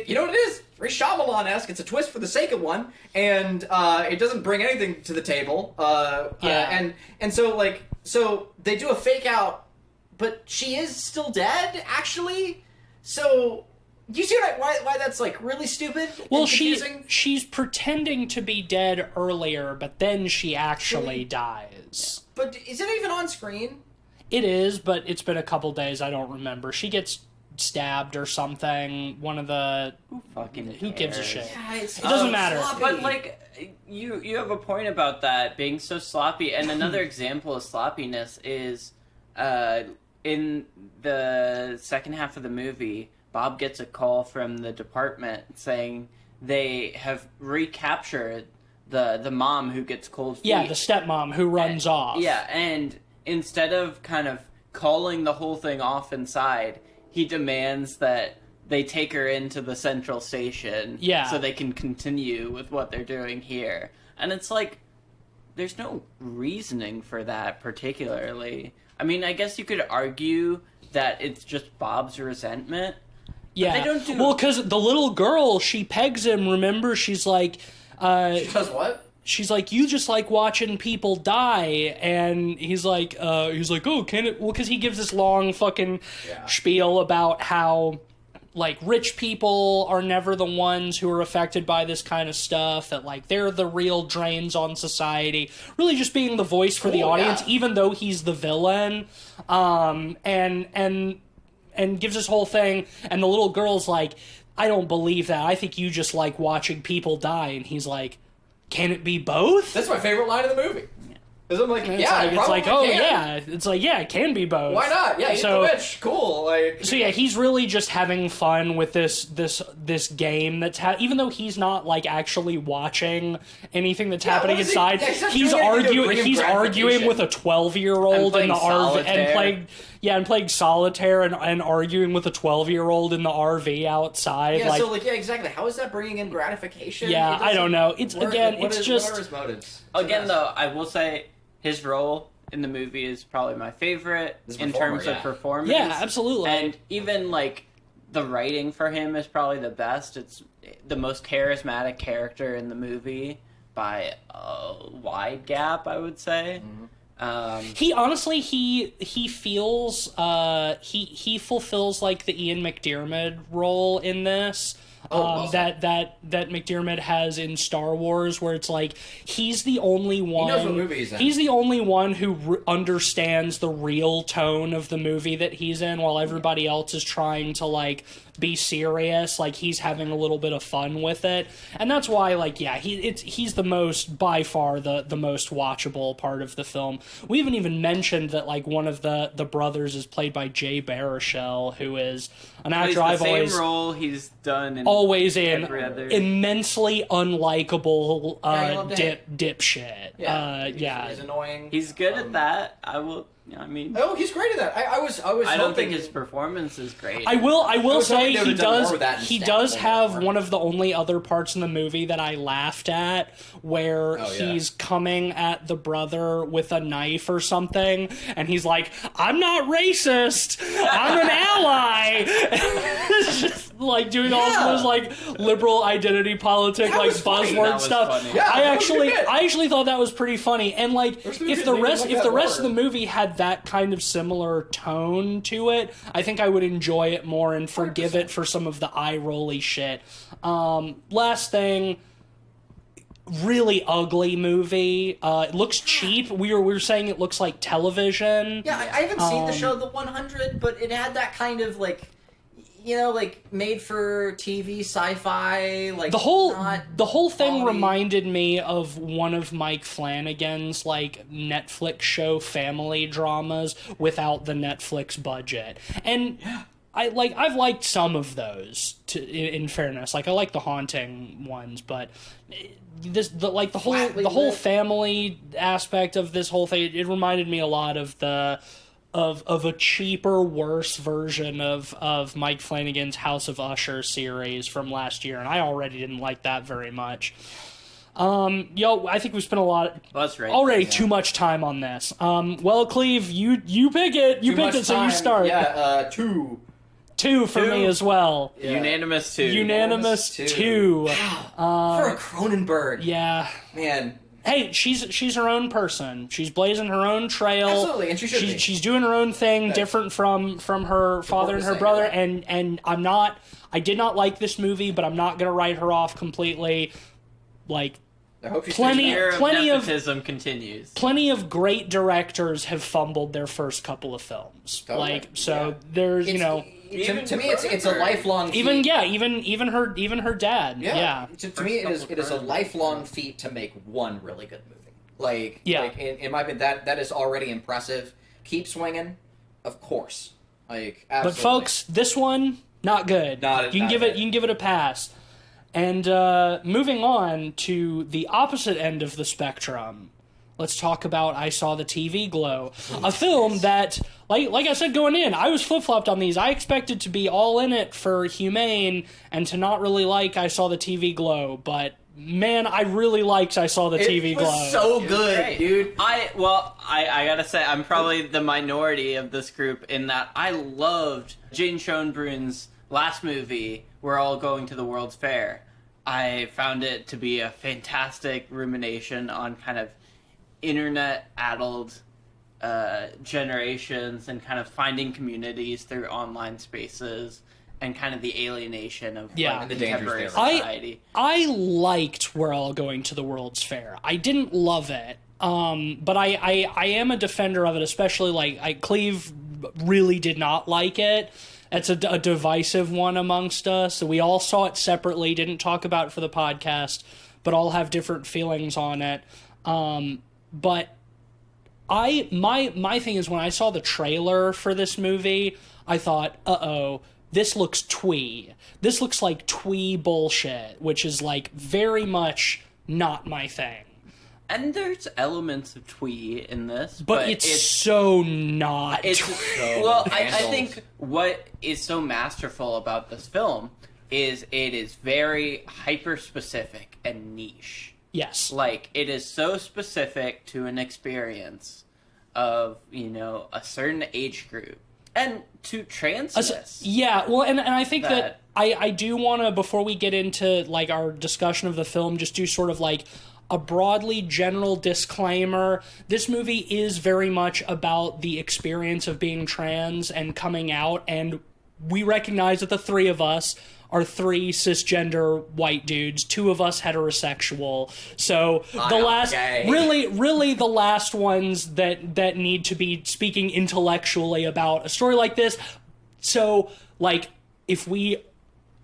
you know what it is? Very Shyamalan-esque. It's a twist for the sake of one, and it doesn't bring anything to the table. And so they do a fake out, but she is still dead actually. So you see why that's like really stupid? Well, and confusing? she's pretending to be dead earlier, but then she actually dies. But is it even on screen? It is, but it's been a couple days. I don't remember. She gets stabbed or something. One of the who gives a cares? shit? Yeah, it doesn't matter. But like you have a point about that being so sloppy, and another example of sloppiness is in the second half of the movie, Bob gets a call from the department saying they have recaptured the mom who gets cold feet. Yeah, the stepmom who runs off. Yeah, and instead of kind of calling the whole thing off inside, he demands that they take her into the central station so they can continue with what they're doing here. And it's like, there's no reasoning for that particularly. I mean, I guess you could argue that it's just Bob's resentment. Yeah. They don't do... Well, because the little girl, she pegs him, remember? She's like... She does what? She's like, you just like watching people die, and he's like, oh, can it? Well, because he gives this long fucking spiel about how, like, rich people are never the ones who are affected by this kind of stuff, that, like, they're the real drains on society, really just being the voice for the audience, even though he's the villain, and gives this whole thing, and the little girl's like, I don't believe that, I think you just like watching people die, and he's like, can it be both? That's my favorite line of the movie. Because I'm like, It's yeah, like, it it's like, probably oh can. yeah, it's like, yeah, it can be both. Why not? Yeah, So- he's the witch. Cool. Like, So yeah, he's really just having fun with this game that's even though he's not like actually watching anything that's happening what is he- inside. yeah, he's not He's doing anything to arguing. bring him He's arguing gratification. with a 12-year-old And in the playing RV and solitaire. playing solitaire and arguing with a 12-year-old in the RV outside. yeah, like, so like, yeah, exactly. How is that bringing in gratification? yeah, It I don't doesn't- know. It's what- again, what it's is- just what are his motives? Again, though, I will say his role in the movie is probably my favorite As a in performer, terms yeah. of performance. yeah, absolutely. And even, like, the writing for him is probably the best. It's the most charismatic character in the movie by a wide gap, I would say. He honestly he feels he fulfills like the Ian McDiarmid role in this. well that McDiarmid has in Star Wars, where it's like he's the only one. knows what movie he's in. He's the only one who understands the real tone of the movie that he's in, while everybody else is trying to like be serious. Like he's having a little bit of fun with it, and that's why like he's the most by far the most watchable part of the film. We haven't even mentioned that like one of the brothers is played by Jay Baruchel, who is an He's actor the I've same always role he's done in always in every other... immensely unlikable Yeah, you love to hate. dipshit. Yeah, Yeah. He's annoying. He's good at that. I will I mean, Oh, he's great at that. I was I don't hoping think his performance is great. I will was say hoping they he would've done more does with that he instead does of have more. one of the only other parts in the movie that I laughed at where Oh, yeah. he's coming at the brother with a knife or something and he's like, I'm not racist, I'm an ally. It's just like doing all Yeah. those like liberal identity politic That like was funny. buzzword That was stuff. funny. Yeah, I that was actually good. I actually thought that was pretty funny, and like There's if movies the that rest like if that the rest of more. the movie had that kind of similar tone to it, I think I would enjoy it more and forgive 100%. it for some of the eye rolly shit. Last thing, really ugly movie. It looks cheap. We were saying it looks like television. Yeah, I haven't seen the show The 100, but it had that kind of like, like made for TV sci-fi, like The whole thing quality. reminded me of one of Mike Flanagan's like Netflix show family dramas without the Netflix budget. And I've liked some of those in fairness. Like I like the Haunting ones, but the whole Flatly the whole lit. family aspect of this whole thing, it reminded me a lot of the of a cheaper, worse version of Mike Flanagan's House of Usher series from last year, and I already didn't like that very much. I think we spent That's right. already too much time on this. Well, Cleve, you pick it. You Too picked much it, so you time. start. Yeah, 2. Two for me as well. Yeah. Unanimous 2. Unanimous two. two. For a Cronenberg. Yeah. Man. Hey, she's her own person. She's blazing her own trail. Absolutely, and she should be. She's doing her own thing, different from her father and her saying, brother. right. And I did not like this movie, but I'm not gonna write her off completely. Like I hope she's plenty- Year of Plenty of- nepotism continues. plenty of great directors have fumbled their first couple of films. Totally, Like so, yeah. there's Even To me, it's a Cronenberg. lifelong feat. even her dad. Yeah. To me, it is a lifelong feat to make one really good movie. Like, Yeah. like in my opinion, that is already impressive. Keep swinging, of course. Like, absolutely. But folks, this one not good. Not you can give good. it a pass. And moving on to the opposite end of the spectrum, let's talk about I Saw the TV Glow, a film that, like I said going in, I was flip-flopped on these. I expected to be all in it for Humane and to not really like I Saw the TV Glow, but man, I really liked I Saw the TV it was Glow. so It was good, great. dude. I gotta say, I'm probably the minority of this group in that I loved Jane Schoenbrun's last movie, We're All Going to the World's Fair. I found it to be a fantastic rumination on kind of internet-addled generations and kind of finding communities through online spaces and kind of the alienation of Yeah. like, And the dangers contemporary there. society. I liked We're All Going to the World's Fair. I didn't love it, but I am a defender of it, especially like Cleve really did not like it. It's a divisive one amongst us. So we all saw it separately, didn't talk about it for the podcast, but all have different feelings on it. But my thing is when I saw the trailer for this movie, I thought, uh-oh, this looks twee. This looks like twee bullshit, which is like very much not my thing. And there's elements of twee in this, But it's so not It's twee. well, I handled. think what is so masterful about this film is it is very hyper specific and niche. Yes. Like it is so specific to an experience of a certain age group and to transness. Yeah, well, and I think that That- I do want to, before we get into like our discussion of the film, just do sort of like a broadly general disclaimer. This movie is very much about the experience of being trans and coming out, and we recognize that the three of us are three cisgender white dudes, two of us heterosexual. So the last, gay. really the last ones that need to be speaking intellectually about a story like this. So, like, if we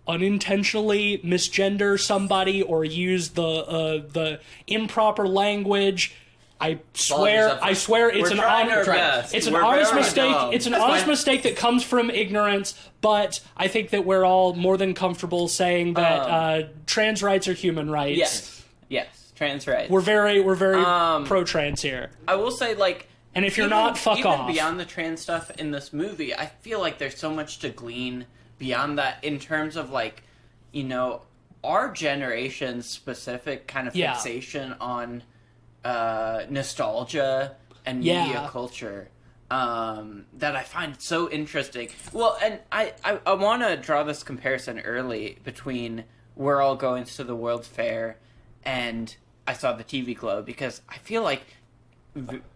unintentionally misgender somebody or use the improper language, I swear it's We're an trying our honest best. it's an We're honest very mistake. dumb. It's an That's honest fine. mistake that comes from ignorance, but I think that we're all more than comfortable saying that trans rights are human rights. Yes, trans rights. We're very Um, pro trans here. I will say, like, And if you're not, fuck even off. Beyond the trans stuff in this movie, I feel like there's so much to glean beyond that in terms of, like, you know, our generation's specific kind of fixation on nostalgia and media culture that I find so interesting. Well, and I want to draw this comparison early between We're All Going to the World's Fair and I Saw the TV Glow, because I feel like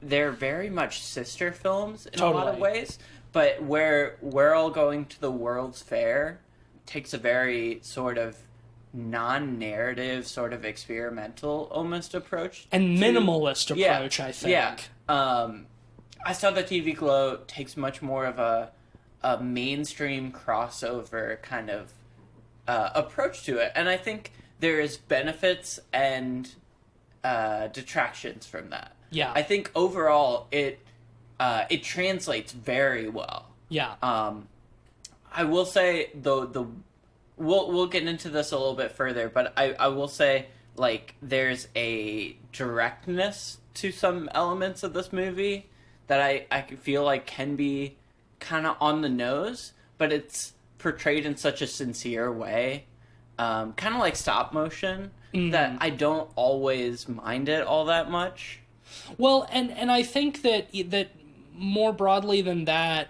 they're very much sister films in a lot of ways, but where We're All Going to the World's Fair takes a very sort of non-narrative, sort of experimental almost approach. And minimalist approach, I think. Yeah. I Saw the TV Glow takes much more of a mainstream crossover kind of approach to it. And I think there is benefits and detractions from that. Yeah. I think overall it translates very well. Yeah. I will say though we'll get into this a little bit further, but I will say, like, there's a directness to some elements of this movie that I feel like can be kind of on the nose, but it's portrayed in such a sincere way, kind of like stop motion, that I don't always mind it all that much. Well, and I think that more broadly than that,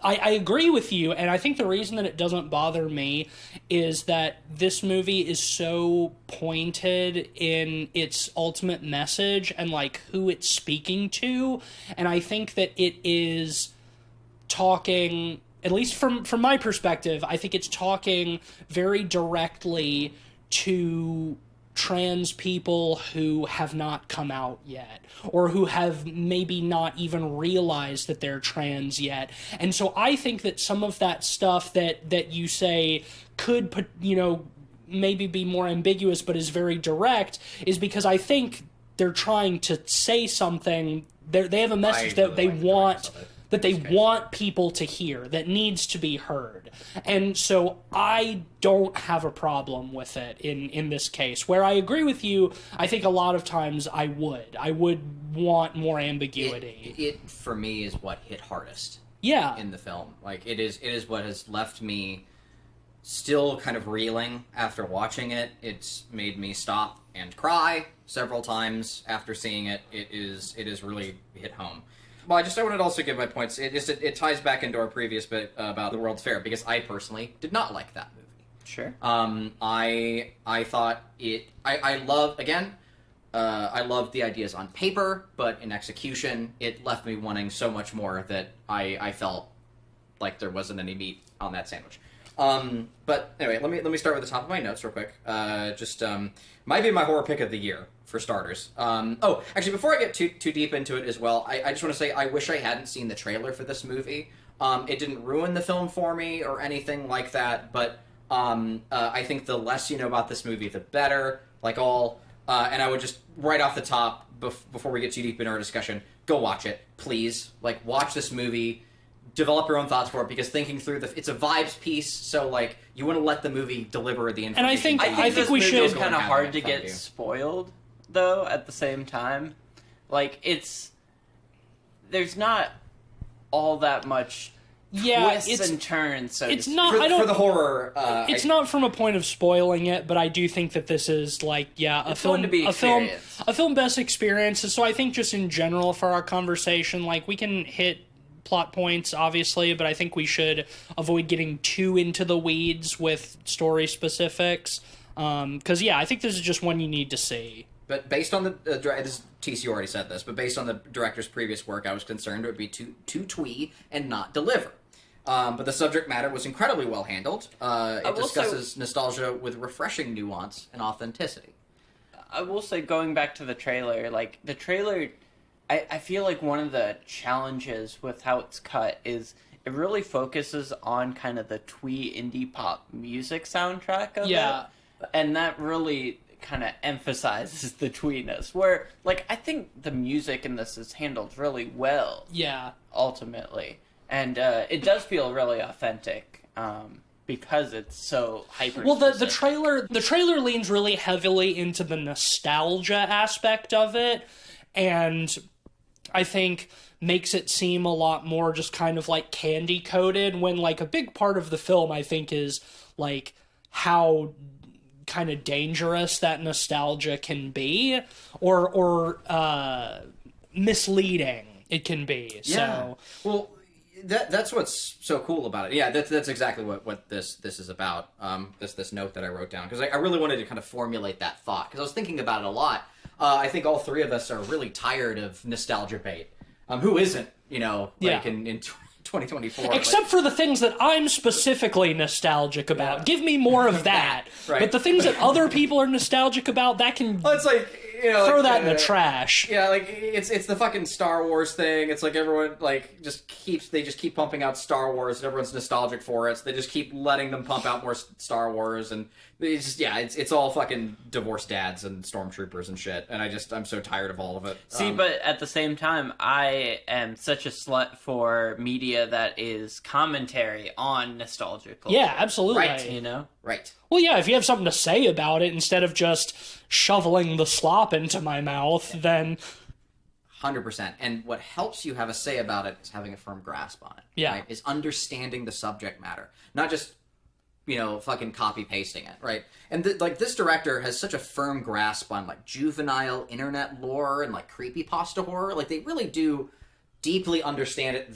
I agree with you, and I think the reason that it doesn't bother me is that this movie is so pointed in its ultimate message and, like, who it's speaking to, and I think that it is talking, at least from my perspective, I think it's talking very directly to trans people who have not come out yet, or who have maybe not even realized that they're trans yet. And so I think that some of that stuff that you say could, you know, maybe be more ambiguous but is very direct, is because I think they're trying to say something. They have a message that they want, that they want people to hear, that needs to be heard. And so I don't have a problem with it in this case. Where I agree with you, I think a lot of times I would want more ambiguity. It for me, is what hit hardest. Yeah. In the film. Like, it is what has left me still kind of reeling after watching it. It's made me stop and cry several times after seeing it. It is really hit home. Well, I wanted to also give my points. It ties back into our previous bit about the World's Fair, because I personally did not like that movie. Sure. I thought it. I love the ideas on paper, but in execution, it left me wanting so much more that I felt like there wasn't any meat on that sandwich. But anyway, let me start with the top of my notes real quick. Might be my horror pick of the year, for starters. Actually, before I get too deep into it as well, I just want to say I wish I hadn't seen the trailer for this movie. It didn't ruin the film for me or anything like that, but I think the less you know about this movie, the better. And I would just, right off the top, before we get too deep into our discussion, go watch it, please. Like, watch this movie. Develop your own thoughts for it, because thinking through it's a vibes piece, so, like, you want to let the movie deliver the information. And I think we should. It's kind of hard to get spoiled, though. At the same time, like, there's not all that much twists and turns. So it's not for the horror. It's not from a point of spoiling it, but I do think that this is, like, a film best experience. So I think just in general for our conversation, like, we can hit plot points, obviously, but I think we should avoid getting too into the weeds with story specifics. Because, I think this is just one you need to see. But based on TC already said this, but based on the director's previous work, I was concerned it would be too twee and not deliver. But the subject matter was incredibly well handled. It discusses nostalgia with refreshing nuance and authenticity. I will say, going back to the trailer, like, the trailer, I feel like one of the challenges with how it's cut is it really focuses on kind of the twee indie pop music soundtrack of it. And that really kind of emphasizes the tweeness, where, like, I think the music in this is handled really well. Yeah. Ultimately. And it does feel really authentic. Because it's so hyper. Well, the trailer leans really heavily into the nostalgia aspect of it, and I think makes it seem a lot more just kind of like candy coated, when like a big part of the film I think is like how kind of dangerous that nostalgia can be, or misleading it can be. Yeah. So Well, that's what's so cool about it. Yeah, that's exactly what this is about. This note that I wrote down, because I really wanted to kind of formulate that thought, because I was thinking about it a lot. I think all three of us are really tired of nostalgia bait. Who isn't? Like in 2024. Except for the things that I'm specifically nostalgic about. Yeah. Give me more of that. Right. But the things that other people are nostalgic about, that can Well, it's like, throw that in the trash. Yeah, like it's the fucking Star Wars thing. It's like everyone like just keep pumping out Star Wars, and everyone's nostalgic for it. So they just keep letting them pump out more Star Wars, and it's all fucking divorced dads and stormtroopers and shit. And I'm so tired of all of it. See, but at the same time, I am such a slut for media that is commentary on nostalgia culture. Yeah, absolutely. Right. Right. Well, yeah, if you have something to say about it instead of just shoveling the slop into my mouth, then 100%. And what helps you have a say about it is having a firm grasp on it. Yeah. Right? Is understanding the subject matter, not just fucking copy pasting it, right? And this director has such a firm grasp on like juvenile internet lore and like creepypasta horror. Like they really do deeply understand it.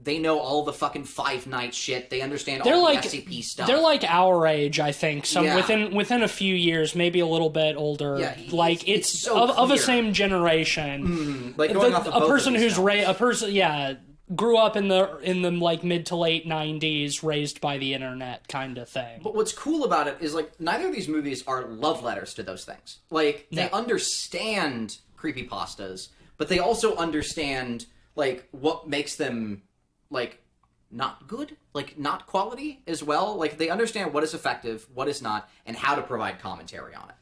They know all the fucking Five Nights shit. They understand all the SCP stuff. They're like our age, I think. Yeah. Within a few years, maybe a little bit older. Yeah, like it's so of the clear. same generation. Like going off of a both person of these who's films. grew up in the like mid to late 90s, raised by the internet kind of thing. But what's cool about it is like neither of these movies are love letters to those things. Like they understand creepypastas, but they also understand like what makes them like not good, like not quality as well. Like they understand what is effective, what is not, and how to provide commentary on it.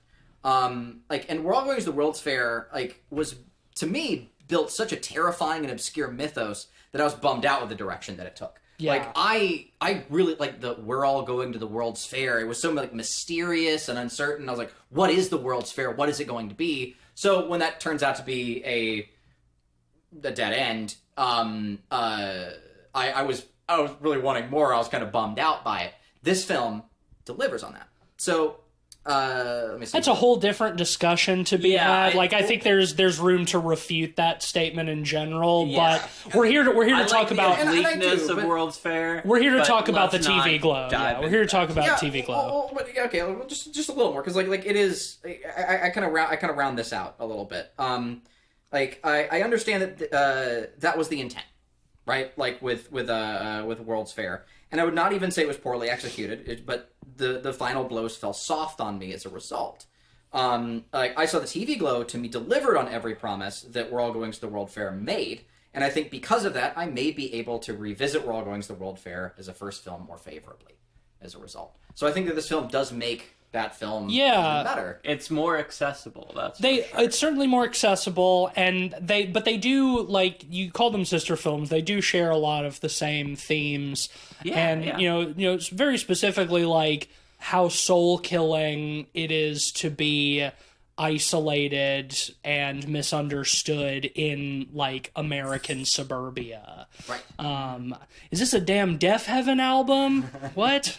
And We're All Going to the World's Fair was to me built such a terrifying and obscure mythos that I was bummed out with the direction that it took. Yeah. Like I really like We're All Going to the World's Fair. It was so like mysterious and uncertain. I was like, what is the World's Fair? What is it going to be? So when that turns out to be a dead end, I was really wanting more. I was kind of bummed out by it. This film delivers on that. So let me see. That's a whole different discussion to be had. I think there's room to refute that statement in general, but we're here to talk about and I bleakness do, of but- World's Fair. we're here to but talk about the let's TV not glow. dive Yeah, we're here to into talk that. about TV glow. Well, just a little more because like it is. I kind of round this out a little bit. I understand that that was the intent, right? Like with World's Fair, and I would not even say it was poorly executed, but the final blows fell soft on me as a result. I saw the TV glow to me delivered on every promise that We're All Going to the World Fair made, and I think because of that, I may be able to revisit We're All Going to the World Fair as a first film more favorably as a result. So I think that this film does make that film better. It's more accessible. It's certainly more accessible, and they do, like, you call them sister films, they do share a lot of the same themes. It's very specifically like how soul killing it is to be isolated and misunderstood in like American suburbia. Right. Is this a damn Deaf Heaven album? What?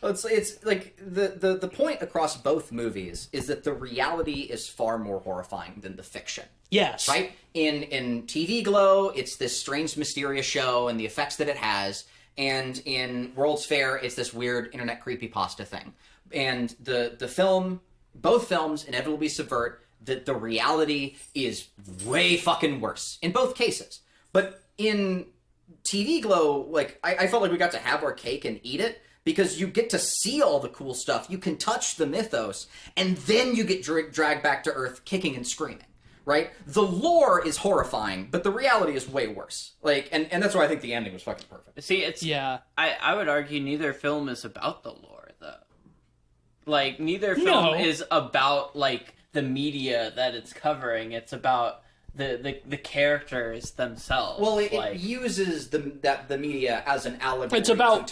It's like the point across both movies is that the reality is far more horrifying than the fiction. Yes. Right? In TV Glow, it's this strange, mysterious show and the effects that it has. And in World's Fair, it's this weird internet creepypasta thing. And both films inevitably subvert that the reality is way fucking worse in both cases. But in TV Glow, like, I felt like we got to have our cake and eat it, because you get to see all the cool stuff, you can touch the mythos, and then you get dragged back to Earth kicking and screaming, right? The lore is horrifying, but the reality is way worse. Like, and that's why I think the ending was fucking perfect. See, I would argue neither film is about the lore, though. Like, neither film is about, like, the media that it's covering. It's about the characters themselves. Well, it uses the media as an allegory. It's about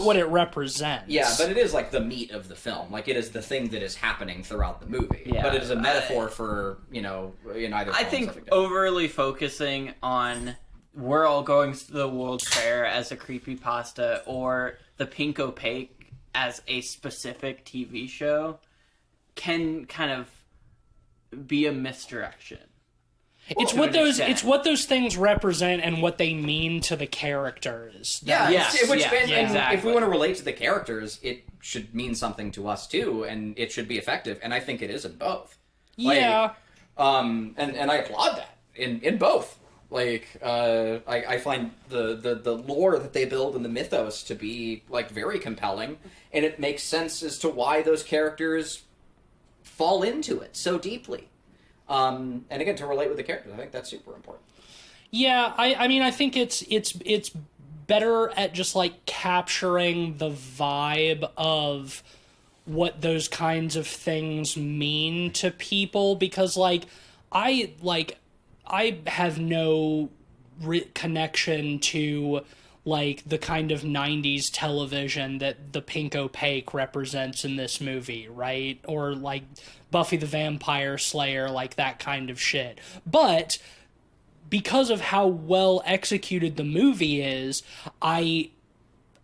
what it represents. Yeah, but it is like the meat of the film. Like it is the thing that is happening throughout the movie. Yeah, but it is a metaphor for in either. I think overly focusing on we're all going to the World's Fair as a creepypasta or the Pink Opaque as a specific TV show can kind of be a misdirection. It's what those things represent and what they mean to the characters. Exactly. If we want to relate to the characters, it should mean something to us too, and it should be effective. And I think it is in both. Yeah. And I applaud that in both. I find the lore that they build and the mythos to be very compelling, and it makes sense as to why those characters fall into it so deeply. And again, to relate with the characters, I think that's super important. Yeah, I mean, I think it's better at just capturing the vibe of what those kinds of things mean to people, because I have no connection to the kind of 90s television that the Pink Opaque represents in this movie, right? Or Buffy the Vampire Slayer, that kind of shit. But because of how well executed the movie is, I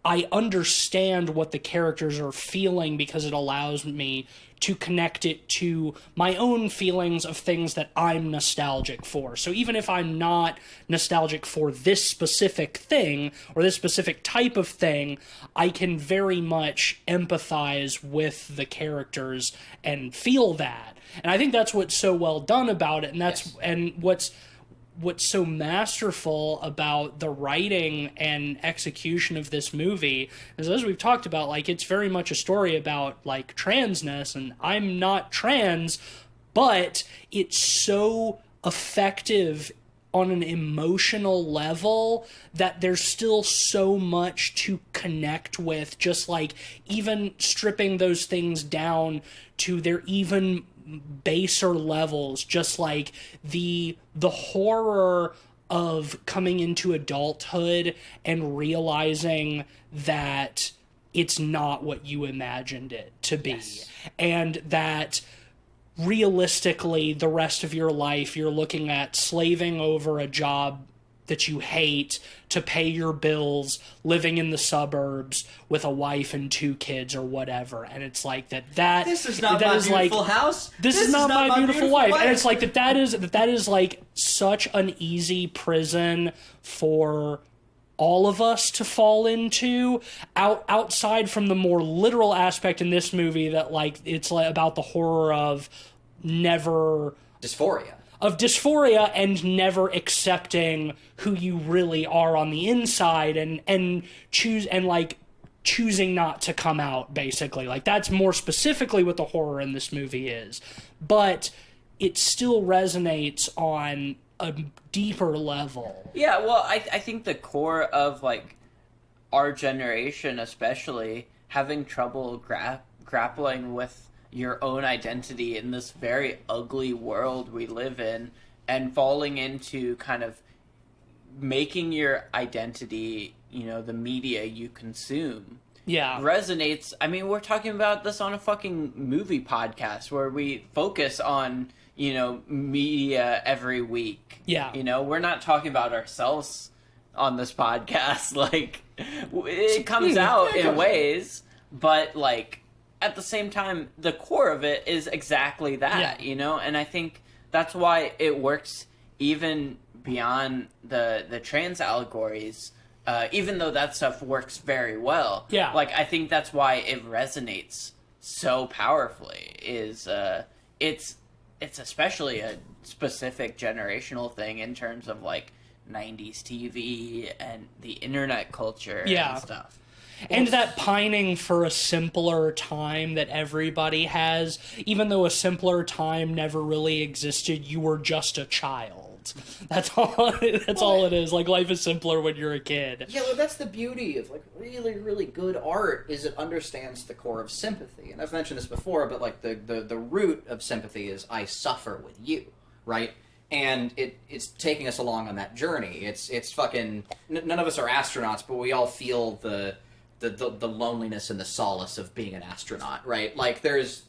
understand what the characters are feeling, because it allows me to connect it to my own feelings of things that I'm nostalgic for. So even if I'm not nostalgic for this specific thing or this specific type of thing, I can very much empathize with the characters and feel that. And I think that's what's so well done about it, and and what's so masterful about the writing and execution of this movie is, as we've talked about, it's very much a story about transness, and I'm not trans, but it's so effective on an emotional level that there's still so much to connect with, just even stripping those things down to their even baser levels, just the horror of coming into adulthood and realizing that it's not what you imagined it to be. Yes. And that realistically the rest of your life you're looking at slaving over a job that you hate to pay your bills, living in the suburbs with a wife and 2 kids or whatever. And it's that this is not my beautiful house. This is not my beautiful wife. And it's that is such an easy prison for all of us to fall into, outside from the more literal aspect in this movie that it's about the horror of never dysphoria and never accepting who you really are on the inside and choosing not to come out, basically. That's more specifically what the horror in this movie is. But it still resonates on a deeper level. Yeah, well, I think the core of our generation, especially having trouble grappling with your own identity in this very ugly world we live in, and falling into kind of making your identity, the media you consume. Yeah. Resonates. I mean, we're talking about this on a fucking movie podcast where we focus on, media every week. Yeah. We're not talking about ourselves on this podcast. It comes out in ways, but at the same time, the core of it is exactly that, and I think that's why it works even beyond the trans allegories, even though that stuff works very well. Yeah. I think that's why it resonates so powerfully, is it's especially a specific generational thing in terms of 90s TV and the internet culture and stuff. And that pining for a simpler time that everybody has, even though a simpler time never really existed, you were just a child. That's all. That's all it is. Life is simpler when you're a kid. Yeah, well, that's the beauty of really, really good art, is it understands the core of sympathy. And I've mentioned this before, but the root of sympathy is I suffer with you, right? and it's taking us along on that journey. It's fucking none of us are astronauts, but we all feel the loneliness and the solace of being an astronaut, right? Like there's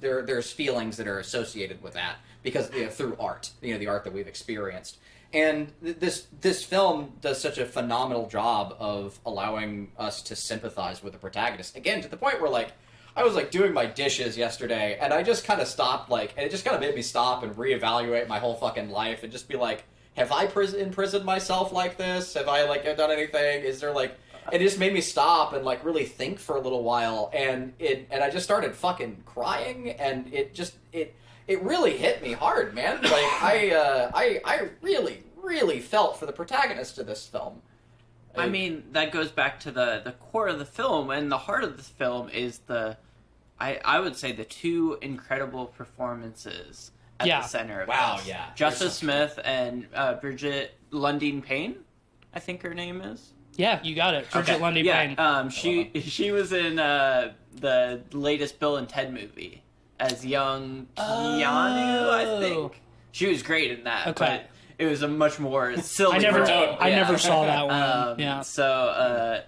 feelings that are associated with that because through art, the art that we've experienced. And this film does such a phenomenal job of allowing us to sympathize with the protagonist. Again, to the point where, like, I was, like, doing my dishes yesterday, and I just kind of stopped, like, and it just kind of made me stop and reevaluate my whole fucking life and just be like, have I imprisoned myself like this? Have I, like, done anything? Is there, like... It just made me stop and, like, really think for a little while, and I just started fucking crying, and it really hit me hard, man. Like, I really, really felt for the protagonist of this film. I mean, that goes back to the core of the film, and the heart of the film is I would say the two incredible performances at the center of this. Yeah. Justice Smith and Bridget Lundeen Payne, I think her name is. Yeah, you got it. Bridget Lundeen Payne. She was in the latest Bill and Ted movie as young Keanu, I think. She was great in that. Okay. But it was a much more silly version. I never saw that one. So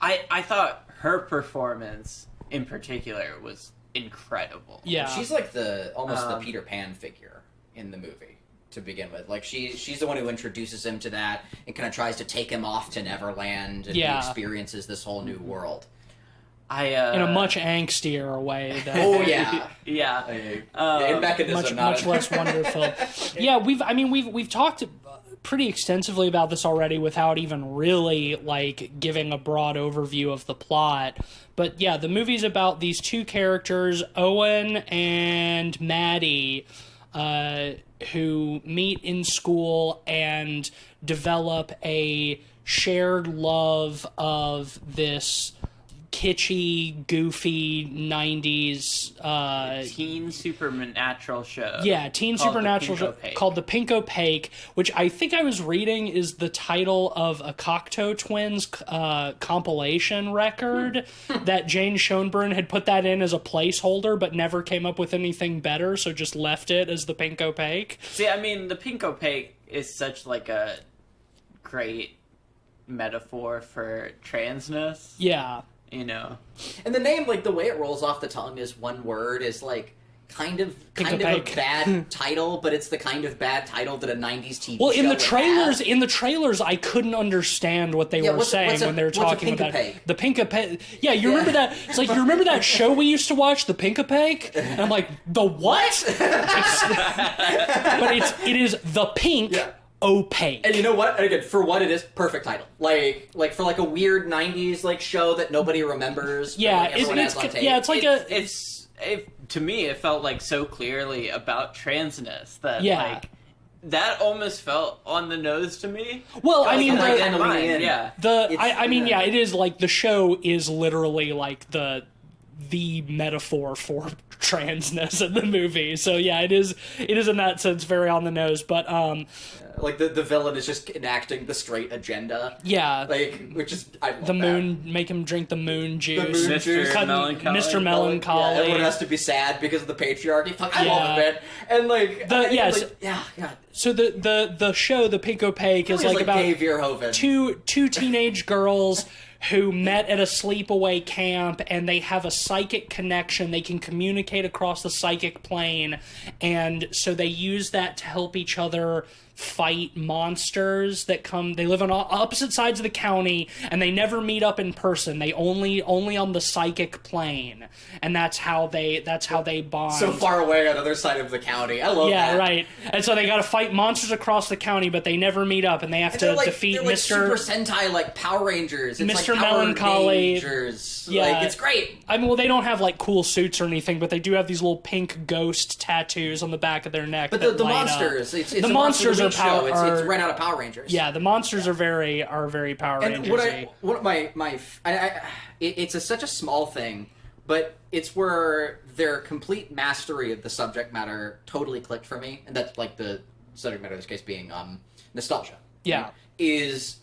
I thought her performance in particular was incredible. Yeah. She's like almost the Peter Pan figure in the movie to begin with. Like she's the one who introduces him to that and kind of tries to take him off to Neverland, and he experiences this whole new world. In a much angstier way. In mechanism, much less wonderful. Yeah, we've talked pretty extensively about this already without even really like giving a broad overview of the plot. But yeah, the movie's about these two characters, Owen and Maddie, who meet in school and develop a shared love of this kitschy, goofy 90s teen supernatural show. Yeah, teen supernatural show called The Pink Opaque, which I think I was reading is the title of a Cocteau Twins compilation record that Jane Schoenbrun had put that in as a placeholder but never came up with anything better, so just left it as The Pink Opaque. See, I mean, The Pink Opaque is such like a great metaphor for transness. Yeah. You know, and the name, like the way it rolls off the tongue, is one word. Is like kind of a bad title, but it's the kind of bad title that a '90s TV. Well, show in the trailers, I couldn't understand what they were saying when they were talking about the Pink Opaque. Yeah, you remember that? It's like, you remember that show we used to watch, The Pink Opaque? And I'm like, the what? But it is The Pink. Yeah. Opaque. And you know what? And again, for what it is, perfect title. Like for like a weird '90s like show that nobody remembers. Yeah, like it's like to me, it felt like so clearly about transness that like that almost felt on the nose to me. Well, I mean, it is like the show is literally like the metaphor for transness in the movie. So yeah, it is in that sense very on the nose, but like the villain is just enacting the straight agenda. Yeah. Like, which is make him drink the moon juice. Mr. Melancholy. Mr. Melancholy. Yeah, everyone has to be sad because of the patriarchy. Fuck, I love it, man. And like So the show, The Pink Opaque, is like about two teenage girls who met at a sleepaway camp, and they have a psychic connection. They can communicate across the psychic plane, and so they use that to help each other fight monsters that come. They live on opposite sides of the county, and they never meet up in person. They only on the psychic plane, and that's how they bond. So far away on the other side of the county. I love that. Yeah, right. And so they got to fight monsters across the county, but they never meet up, and they have to defeat Mr. Super Sentai, like Power Rangers. It's Mr. like Power Melancholy. Rangers. Yeah, like, it's great. I mean, well, they don't have like cool suits or anything, but they do have these little pink ghost tattoos on the back of their neck. But the monsters, it's the monsters are it's right out of Power Rangers. Yeah, the monsters are very Power Rangers. It's such a small thing, but it's where their complete mastery of the subject matter totally clicked for me, and that's like the subject matter in this case being nostalgia. Yeah, right? Is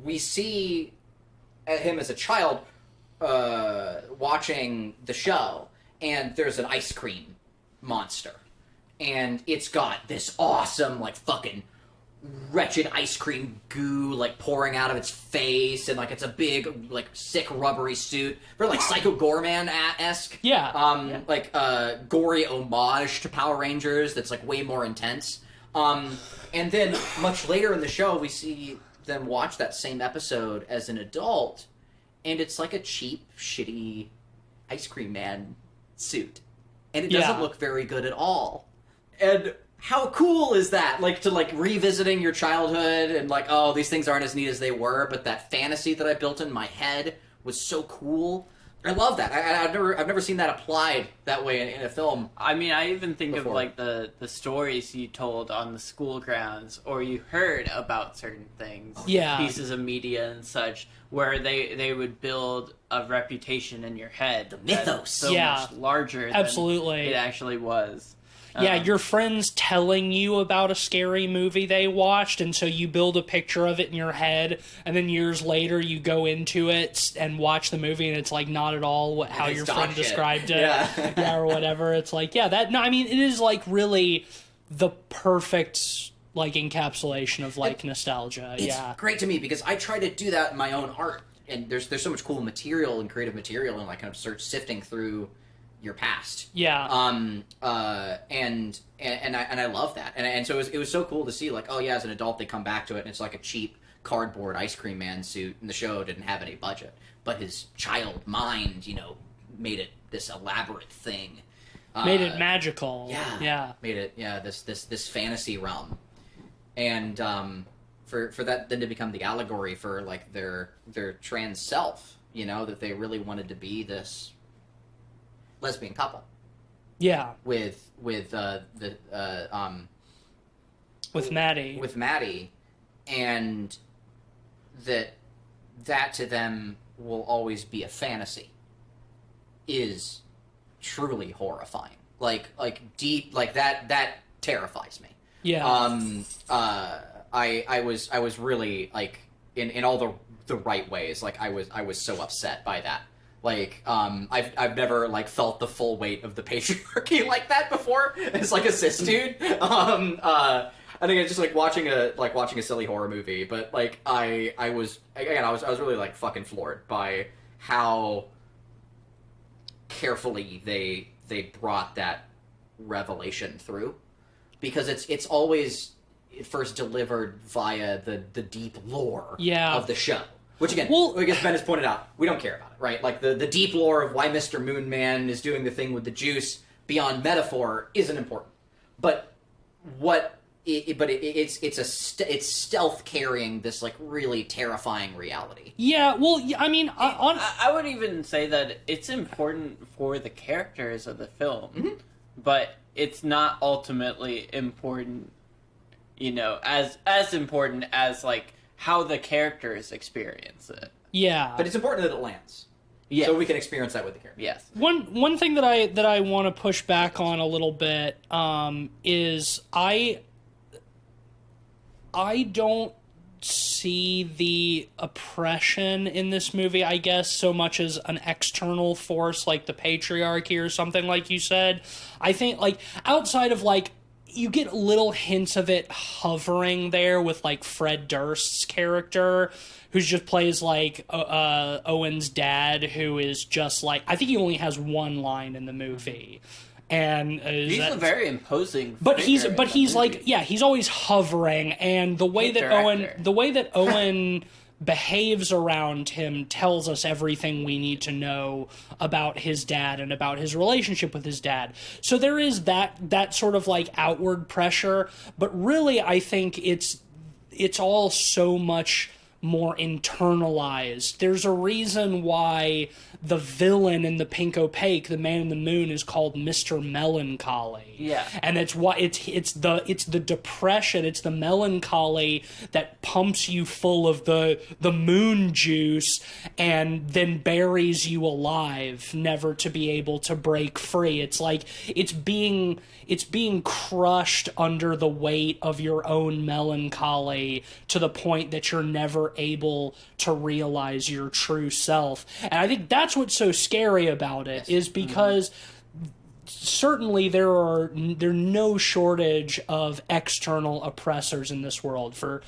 we see him as a child watching the show, and there's an ice cream monster. and it's got this awesome, like, fucking wretched ice cream goo, like, pouring out of its face, and, like, it's a big, like, sick rubbery suit. Very, like, Psycho Goreman-esque. Yeah. Like, gory homage to Power Rangers that's, like, way more intense. And then, much later in the show, we see them watch that same episode as an adult, and it's like a cheap, shitty ice cream man suit. And it doesn't look very good at all. And how cool is that? Like, to, like, revisiting your childhood and, like, oh, these things aren't as neat as they were, but that fantasy that I built in my head was so cool. I love that. I've never seen that applied that way in a film. I mean, I even think Before. of, like, the stories you told on the school grounds, or you heard about certain things, pieces of media and such, where they would build a reputation in your head. The mythos. That's so much larger than it actually was. Yeah, your friends telling you about a scary movie they watched, and so you build a picture of it in your head, and then years later you go into it and watch the movie, and it's like not at all how your friend described it, or whatever. It's like, I mean, it is like really the perfect like encapsulation of like nostalgia. It's great to me because I try to do that in my own art, and there's so much cool material and creative material, and like kind of start sifting through your past. And I love that. And so it was so cool to see, like, oh yeah, as an adult they come back to it and it's like a cheap cardboard ice cream man suit, and the show didn't have any budget. But his child mind, made it this elaborate thing. Made it magical. Made it this fantasy realm. And for that then to become the allegory for like their trans self, that they really wanted to be this lesbian couple. With Maddie. With Maddie, and that to them will always be a fantasy is truly horrifying. Like deep, like that terrifies me. I was really like in all the right ways. Like I was so upset by that. Like, I've never, like, felt the full weight of the patriarchy like that before, as, like, a cis dude. I think it's just, like, watching a silly horror movie, but, like, I was really, like, fucking floored by how carefully they brought that revelation through. Because it's always first delivered via the deep lore of the show. Which, again, I guess Ben has pointed out, we don't care about it, right? Like, the deep lore of why Mr. Moon Man is doing the thing with the juice beyond metaphor isn't important. But it's stealth carrying this, like, really terrifying reality. I mean, I would even say that it's important for the characters of the film, but it's not ultimately important, as important as, like, how the characters experience it. But it's important that it lands. So we can experience that with the characters. Yes. One thing that I want to push back on a little bit is I don't see the oppression in this movie, I guess, so much as an external force like the patriarchy or something like you said. I think, like, outside of, like, you get little hints of it hovering there with, like, Fred Durst's character, who just plays, like, Owen's dad, who is just, like... I think he only has one line in the movie. And he's a very imposing But he's like... Yeah, he's always hovering, and the way that Owen behaves around him tells us everything we need to know about his dad and about his relationship with his dad. So there is that sort of like outward pressure, but really I think it's all so much more internalized. There's a reason why the villain in The Pink Opaque, the Man in the Moon, is called Mr. Melancholy. Yeah. And it's why it's the depression, it's the melancholy that pumps you full of the moon juice and then buries you alive, never to be able to break free. It's like it's being crushed under the weight of your own melancholy to the point that you're never able to realize your true self. And I think that's what's so scary about it, is because certainly there's no shortage of external oppressors in this world for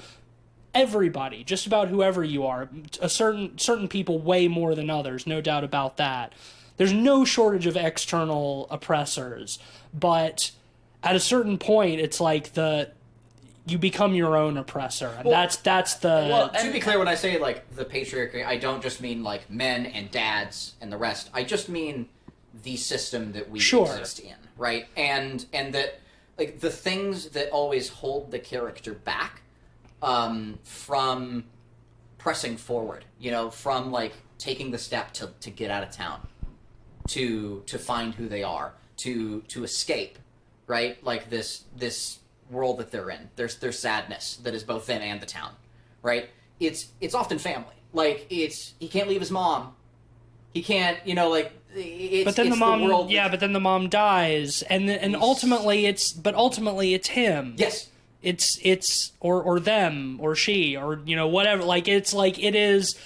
everybody, just about whoever you are. Certain people way more than others, no doubt about that. There's no shortage of external oppressors, but at a certain point, it's like you become your own oppressor, and that's the. Well, to be clear, when I say like the patriarchy, I don't just mean like men and dads and the rest. I just mean the system that we exist in, right? And that like the things that always hold the character back from pressing forward, from like taking the step to get out of town, to find who they are, to escape, right? Like this world that they're in. There's sadness that is both them and the town, right? It's often family. Like he can't leave his mom. He can't, but then the mom dies, and ultimately it's him. Yes. It's or them or she or whatever. Like it's like it is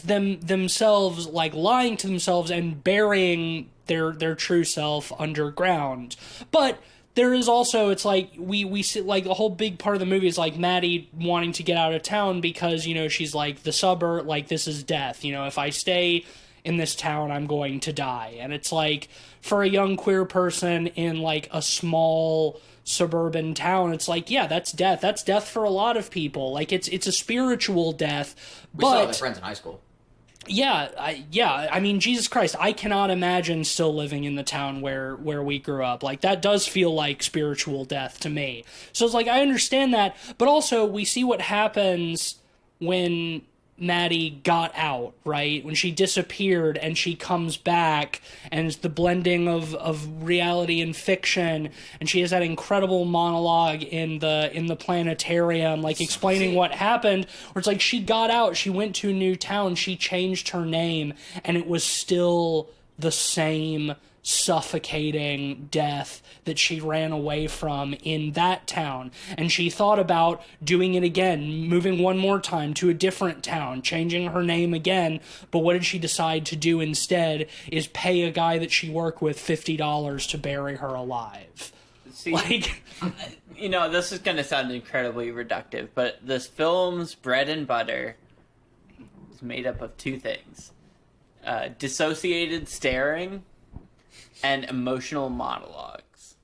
themselves, like lying to themselves and burying their true self underground. But there is also, it's like we see, like the whole big part of the movie is like Maddie wanting to get out of town because she's like the suburb, like this is death. If I stay in this town, I'm going to die. And it's like for a young queer person in like a small suburban town, it's like, yeah, that's death. That's death for a lot of people. Like it's a spiritual death. We still have my friends in high school. I mean, Jesus Christ, I cannot imagine still living in the town where we grew up. Like, that does feel like spiritual death to me. So it's like, I understand that, but also we see what happens when Maddie got out, right? When she disappeared and she comes back, and it's the blending of reality and fiction, and she has that incredible monologue in the planetarium, like explaining what happened, where it's like she got out, she went to a new town, she changed her name, and it was still the same suffocating death that she ran away from in that town. And she thought about doing it again, moving one more time to a different town, changing her name again. But what did she decide to do instead is pay a guy that she worked with $50 to bury her alive. See, this is going to sound incredibly reductive, but this film's bread and butter is made up of two things. Dissociated staring and emotional monologues.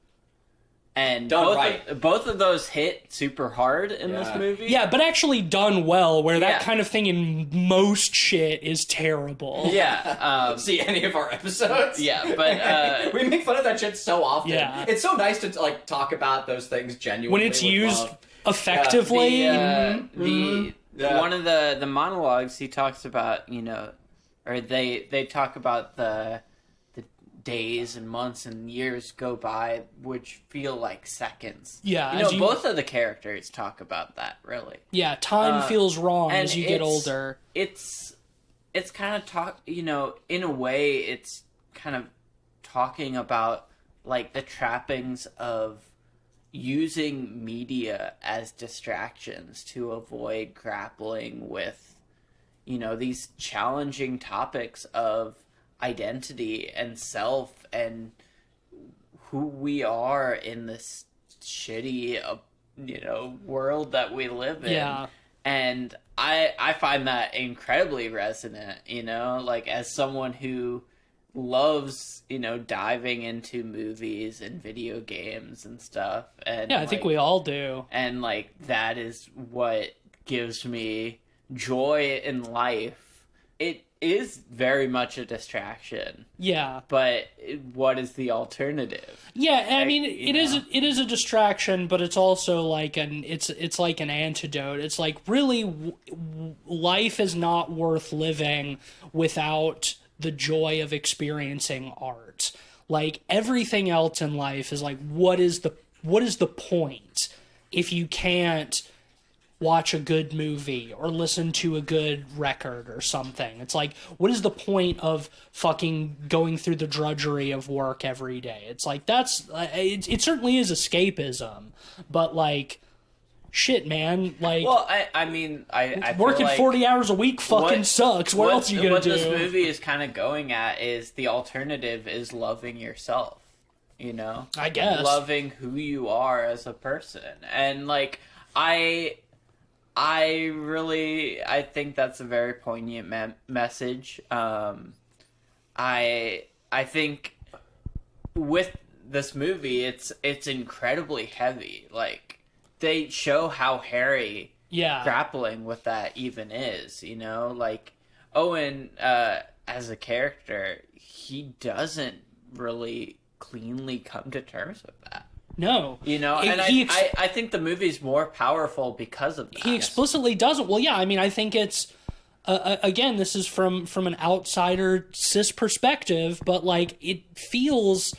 And both of those hit super hard in this movie. Yeah, but actually done well, where that kind of thing in most shit is terrible. Yeah. See any of our episodes? Yeah, but we make fun of that shit so often. Yeah. It's so nice to like talk about those things genuinely when it's used love. effectively. One of the monologues, he talks about, or they talk about the days and months and years go by which feel like seconds. Yeah. Both of the characters talk about that, really. Yeah, time feels wrong as you get older. It's kind of in a way, it's kind of talking about like the trappings of using media as distractions to avoid grappling with, these challenging topics of identity and self and who we are in this shitty world that we live in. Yeah. And I find that incredibly resonant, like as someone who loves, diving into movies and video games and stuff. And I think we all do. And like that is what gives me joy in life. It is very much a distraction. Yeah. But what is the alternative? Yeah, I mean, it is a distraction, but it's also like it's like an antidote. It's like really life is not worth living without the joy of experiencing art. Like everything else in life is like what is the point if you can't watch a good movie or listen to a good record or something? It's like, what is the point of fucking going through the drudgery of work every day? It's like, it certainly is escapism, but like, shit, man, like, Well, I mean, I feel working like 40 hours a week fucking sucks. What else are you gonna do? What this movie is kind of going at is the alternative is loving yourself. You know, I guess loving who you are as a person, and like I think that's a very poignant message. I think with this movie, it's incredibly heavy. Like, they show how hairy grappling with that even is. You know, like Owen as a character, he doesn't really cleanly come to terms with that. No. You know, and I think the movie's more powerful because of that. He explicitly doesn't. Well, yeah, I mean, I think it's, again, this is from an outsider cis perspective, but, like, it feels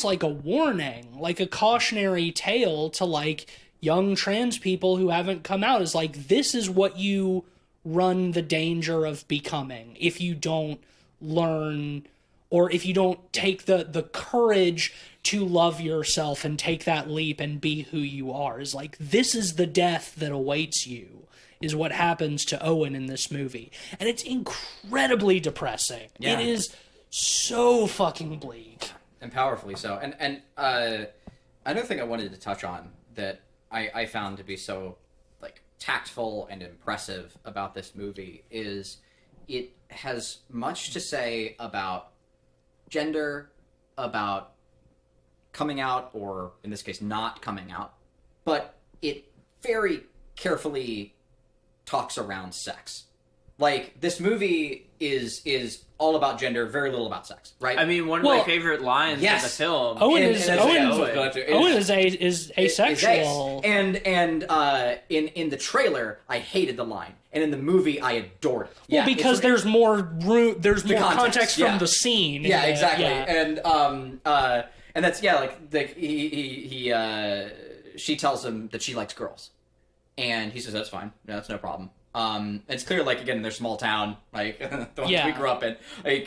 like a warning, like a cautionary tale to, like, young trans people who haven't come out. Is like, this is what you run the danger of becoming if you don't learn, or if you don't take the courage to love yourself and take that leap and be who you are. Is like, this is the death that awaits you, is what happens to Owen in this movie. And it's incredibly depressing. Yeah. It is so fucking bleak. And powerfully so. And another thing I wanted to touch on that I found to be so, like, tactful and impressive about this movie is it has much to say about gender, about coming out, or in this case, not coming out, but it very carefully talks around sex. Like, this movie is all about gender, very little about sex, right? I mean, one of my favorite lines in the film. Owen is asexual. And in the trailer, I hated the line, and in the movie, I adored it. Well, because there's more room, there's more context from yeah. the scene. Yeah, exactly. Yeah. And that's she tells him that she likes girls, and he says that's fine, that's no problem. It's clear, like, again, in their small town, like the ones we grew up in, like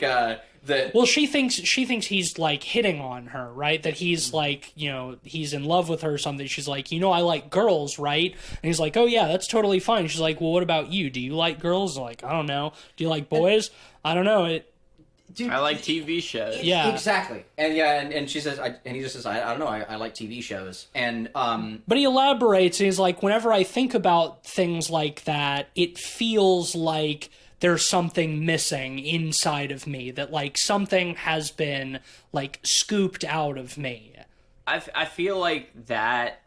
well, she thinks he's, like, hitting on her, right? That he's, like, you know, he's in love with her or something. She's like, you know, I like girls, right? And he's like, oh yeah, that's totally fine. She's like, well, what about you? Do you like girls? Like, I don't know. Do you like boys? I don't know. Dude, I like TV shows. Yeah, exactly. And she says, and he just says, I don't know, I like TV shows. And but he elaborates, and he's like, whenever I think about things like that, it feels like there's something missing inside of me, that, like, something has been, like, scooped out of me. I feel like that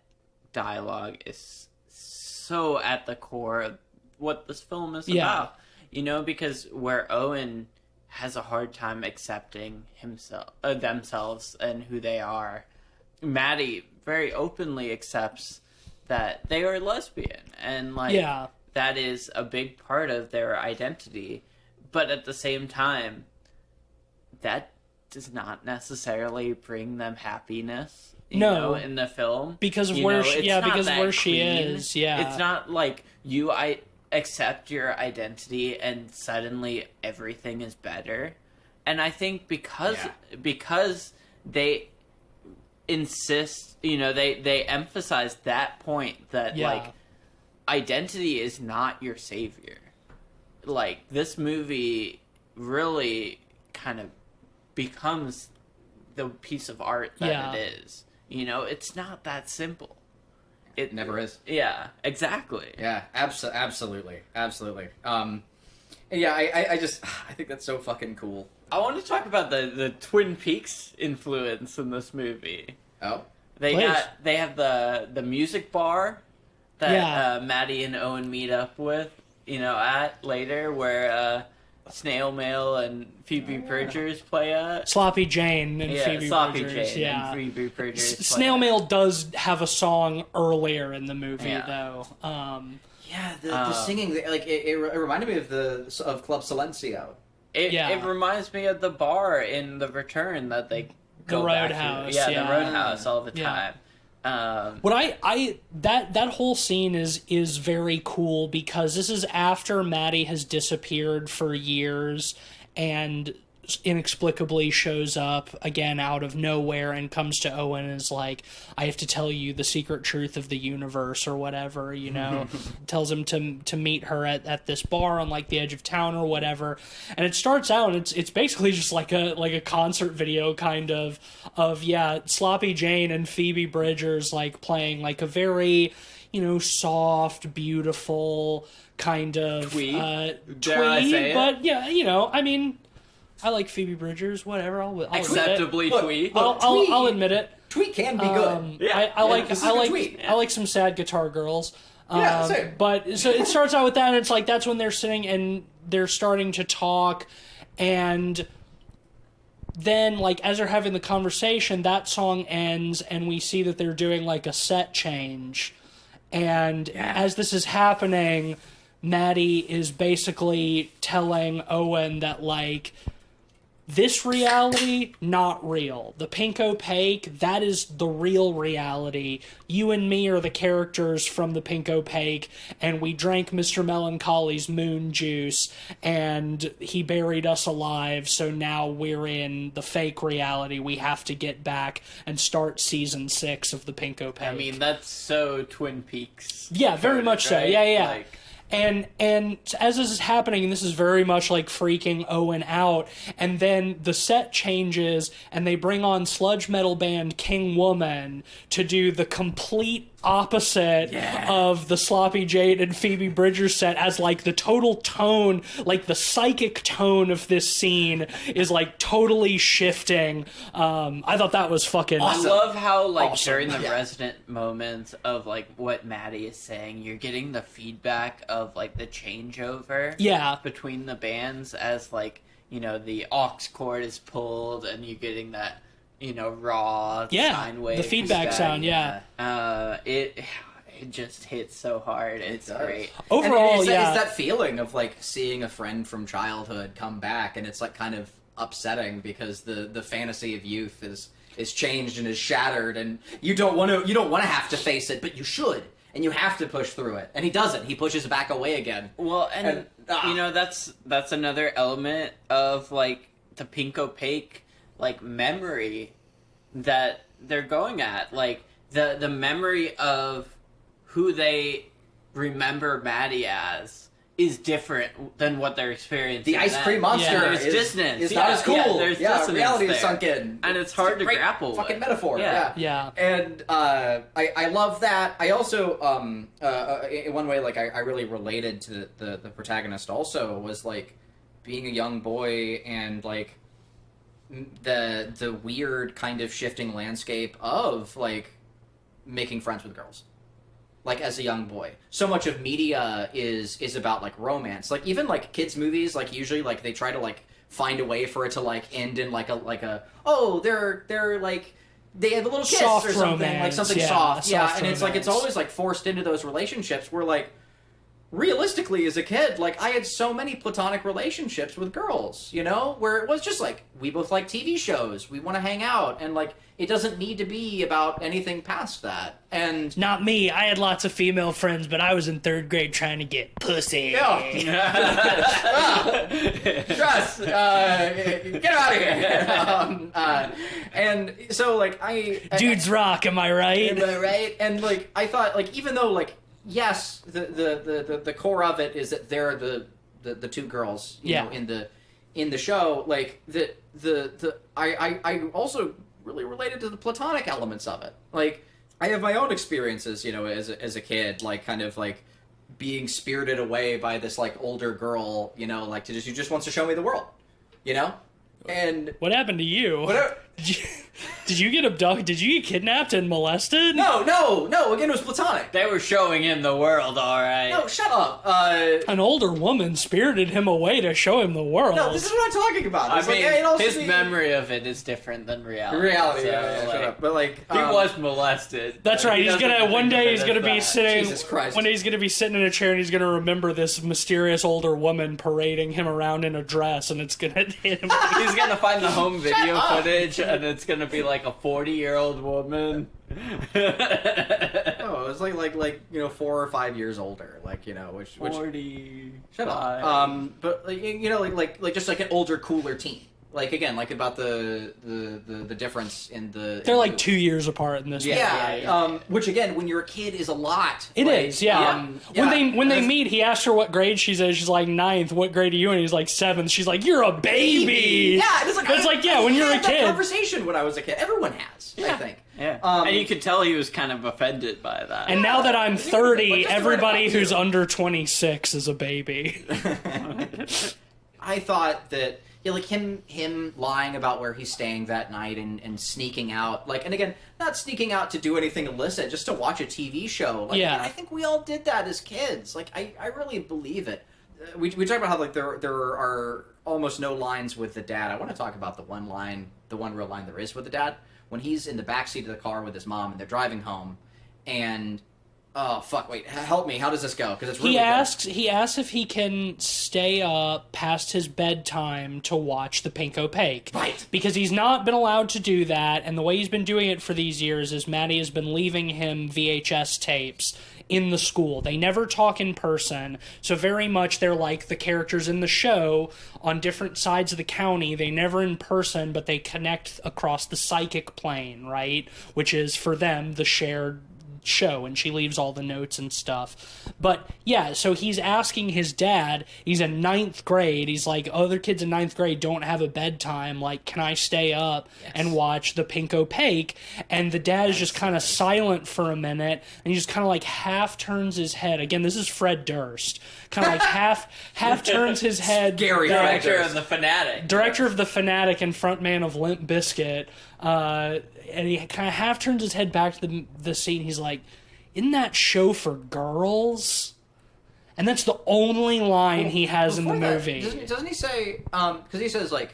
dialogue is so at the core of what this film is about. You know, because where Owen has a hard time accepting themselves and who they are, Maddie very openly accepts that they are lesbian, and, like, that is a big part of their identity. But at the same time, that does not necessarily bring them happiness. You know, in the film, because of where she is. Yeah, it's not like I accept your identity and suddenly everything is better. And I think because they insist, you know, they emphasize that point that like, identity is not your savior. Like, this movie really kind of becomes the piece of art that it is. You know, it's not that simple. It never is. Yeah, exactly. Yeah, absolutely. And yeah, I think that's so fucking cool. I want to talk about the Twin Peaks influence in this movie. Oh, they have the music bar that Maddie and Owen meet up with, you know, at later, where Snail Mail and Phoebe Bridgers play at. Sloppy Jane and Phoebe Bridgers. And Phoebe Bridgers. Snail Mail does have a song earlier in the movie, though. The singing, like, it reminded me of Club Silencio. It reminds me of the bar in The Return that they go back to. The Roadhouse all the time. That whole scene is very cool, because this is after Maddie has disappeared for years, and inexplicably shows up again out of nowhere and comes to Owen and is like, I have to tell you the secret truth of the universe or whatever, you know. Tells him to meet her at this bar on like the edge of town or whatever. And it starts out, it's basically just like a concert video kind of Sloppy Jane and Phoebe Bridgers like playing like a very, you know, soft, beautiful kind of Twee, twee, but yeah, you know, I mean, I like Phoebe Bridgers. Whatever, I'll Acceptably admit it. twee. I'll admit it. Twee can be good. Yeah. I like this is a good tweet. I like some sad guitar girls. Yeah, same. But so it starts out with that, and it's like that's when they're sitting and they're starting to talk, and then like as they're having the conversation, that song ends, and we see that they're doing like a set change, and as this is happening, Maddie is basically telling Owen that like, this reality, not real. The pink opaque, that is the real reality. You and me are the characters from the pink opaque, and we drank Mr. Melancholy's moon juice, and he buried us alive, so now we're in the fake reality. We have to get back and start season 6 of the pink opaque. I mean, that's so Twin Peaks. Yeah, very much so. Right? Yeah. Like, And as this is happening, and this is very much like freaking Owen out, and then the set changes, and they bring on sludge metal band King Woman to do the complete opposite of the Sloppy Jade and Phoebe Bridgers set, as like the total tone, like the psychic tone of this scene is like totally shifting. I thought that was fucking I love how, like, Awesome. during the resonant moments of, like, what Maddie is saying, you're getting the feedback of, like, the changeover Yeah. between the bands as, like, you know, the aux cord is pulled and you're getting that, you know, raw sine wave. The feedback sound, It just hits so hard. It's does. great. Overall, it's yeah. that feeling of like seeing a friend from childhood come back, and it's like kind of upsetting because the fantasy of youth is changed and is shattered, and you don't want to have to face it, but you should, and you have to push through it. And he doesn't. He pushes back away again. Well, and you know, that's another element of, like, the pink opaque, like, memory that they're going at. Like, the memory of who they remember Maddie as is different than what they're experiencing. The ice cream monster There's dissonance. is not as cool. Yeah, there's dissonance reality there. is sunk in. And it's hard to Great grapple with. fucking metaphor. Yeah. Yeah. And I love that. I also in one way, like, I really related to the protagonist also, was like being a young boy and like the weird kind of shifting landscape of like making friends with girls. Like, as a young boy, so much of media is about like romance. Like, even like kids movies, like usually like they try to like find a way for it to like end in like a oh, they're like they have a little kiss Soft or something, like romance, something yeah, soft. soft And it's like it's romance. always like forced into those relationships where like realistically as a kid, like I had so many platonic relationships with girls, you know, where it was just like we both like TV shows, we want to hang out, and like it doesn't need to be about anything past that. And Not me. I had lots of female friends, but I was in 3rd grade trying to get pussy. Trust, get out of here. And so like Dudes rock, am I right? Am I right? And like I thought, like, even though like yes, the core of it is that they're the two girls, you know, in the show, like I also really related to the platonic elements of it. Like, I have my own experiences, you know, as a kid, like kind of like being spirited away by this like older girl, you know, like who just wants to show me the world, you know. And What happened to you? whatever. Did you get abducted? Did you get kidnapped and molested? No. Again, it was platonic. They were showing him the world, all right. No, shut up. An older woman spirited him away to show him the world. No, this is what I'm talking about. I It's mean, like, it also his be- memory of it is different than reality. reality. So, Yeah, like, shut up. But like, he was molested. That's but right. he He's doesn't gonna think one of day it he's as gonna be that. sitting. Jesus Christ. One day he's gonna be sitting in a chair and he's gonna remember this mysterious older woman parading him around in a dress, and it's gonna hit him. He's gonna find the home video up. footage, and it's gonna be like a 40-year-old woman. Oh, it was like you know 4 or 5 years older, like, you know, which 40. shut up. But like, you know, like just like an older, cooler teen, Like again, like about the difference in the. They're like 2 years apart in this. Yeah. Which again, when you're a kid, is a lot. It is, yeah. When they meet, he asks her what grade she's in. She's like 9th. What grade are you in? He's like 7th. She's like, you're a baby. Yeah, it's like yeah, when you're a that kid. Conversation when I was a kid, everyone has. I think. Yeah, and you could tell he was kind of offended by that. And now that I'm 30, just everybody right who's under 26 is a baby. I thought that like him lying about where he's staying that night and sneaking out, like, and again, not sneaking out to do anything illicit, just to watch a TV show. Like, yeah, I think we all did that as kids. Like, I really believe it. We talked about how like there are almost no lines with the dad. I want to talk about the one real line there is with the dad when he's in the backseat of the car with his mom and they're driving home, and oh fuck! Wait, help me. How does this go? Because it's really he asks if he can stay up past his bedtime to watch The Pink Opaque. Right. Because he's not been allowed to do that, and the way he's been doing it for these years is Maddie has been leaving him VHS tapes in the school. They never talk in person, so very much they're like the characters in the show on different sides of the county. They never in person, but they connect across the psychic plane, right? Which is for them the shared show, and she leaves all the notes and stuff. But yeah, so he's asking his dad, he's in 9th grade, he's like, other kids in 9th grade don't have a bedtime, like, can I stay up and watch The Pink Opaque? And the dad is just kind of silent for a minute, and he just kind of like half turns his head. Again, this is Fred Durst. Kind of like half turns his head. Scary Director of the Fanatic. Director of the Fanatic and frontman of Limp Bizkit. And he kind of half turns his head back to the scene. He's like, isn't that show for girls? And that's the only line he has in the movie. Doesn't he say, because he says, like,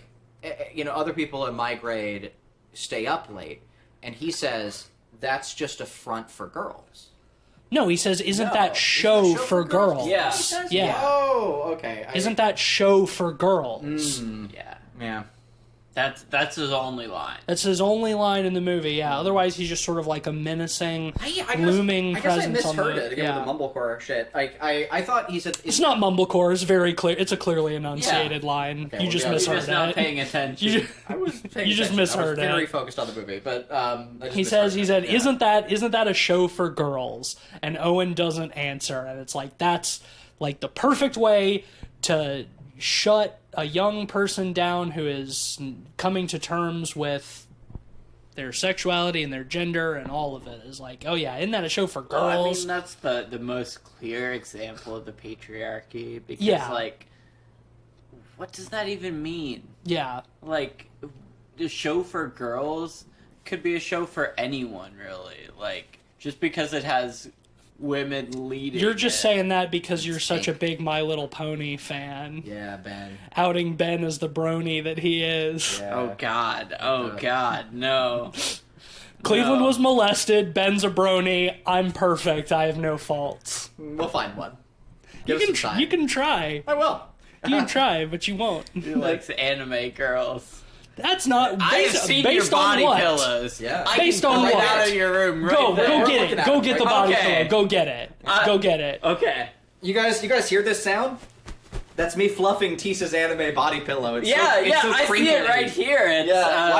other people in my grade stay up late, and he says, that's just a front for girls. No, he says, isn't that show for girls? Yeah. Yeah. Oh, okay. Isn't that show for girls? Yeah. That's his only line. That's his only line in the movie, yeah. Otherwise, he's just sort of like a menacing, looming presence on the... I misheard it again with the mumblecore shit. I thought he said... It's not mumblecore, it's very clear. It's a clearly enunciated line. Okay, you just You're misheard just it. not paying attention. I was paying You just attention. misheard I was very it. focused on the movie, but He said, isn't that a show for girls? And Owen doesn't answer, and it's like, that's like the perfect way to shut a young person down who is coming to terms with their sexuality and their gender and all of it. Is like, oh yeah, isn't that a show for girls? Well, I mean, that's the most clear example of the patriarchy, because like, what does that even mean? Yeah. Like, the show for girls could be a show for anyone, really. Like, just because it has women leading. You're just it. saying that because you're such a big My Little Pony fan. Yeah, Ben. Outing Ben as the brony that he is. Yeah. Oh God, no. Cleveland No. was molested. Ben's a brony. I'm perfect. I have no faults. We'll find one. You Give us can some time. you can try. I will. You can try, but you won't. He likes anime girls. That's not I've based, seen based your body on what? pillows. Yeah. I Based can on pull it what? out of your room right Go there. get looking it. at Go it get the right body now. pillow. Go get it. Go get it. Okay. You guys hear this sound? That's me fluffing Tisa's anime body pillow. It's Yeah, so I see crinkly. it right here. It's, Yeah.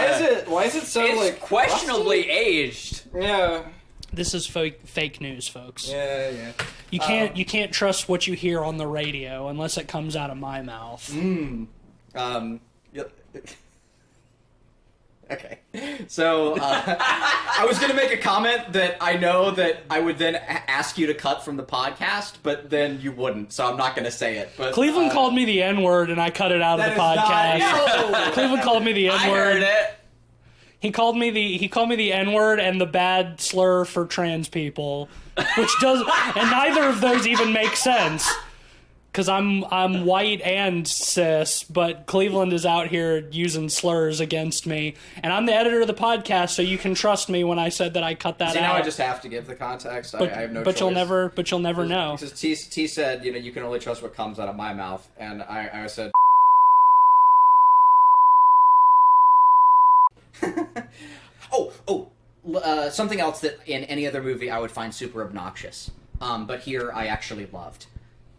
Why is it so It's like questionably rusty? aged. Yeah. This is fake news, folks. Yeah. You can't trust what you hear on the radio unless it comes out of my mouth. Yep. Okay. So, I was going to make a comment that I know that I would then ask you to cut from the podcast, but then you wouldn't, so I'm not going to say it. But Cleveland called me the N-word, and I cut it out of that the is not- podcast. No! Cleveland called me the I N-word. heard it. He called me the N-word and the bad slur for trans people, which does, and neither of those even make sense. Because I'm white and cis, but Cleveland is out here using slurs against me, and I'm the editor of the podcast, so you can trust me when I said that I cut that See, out. now I just have to give the context. I have no choice. But you'll never know. Because T said, you can only trust what comes out of my mouth, and I said... something else that in any other movie I would find super obnoxious, but here I actually loved.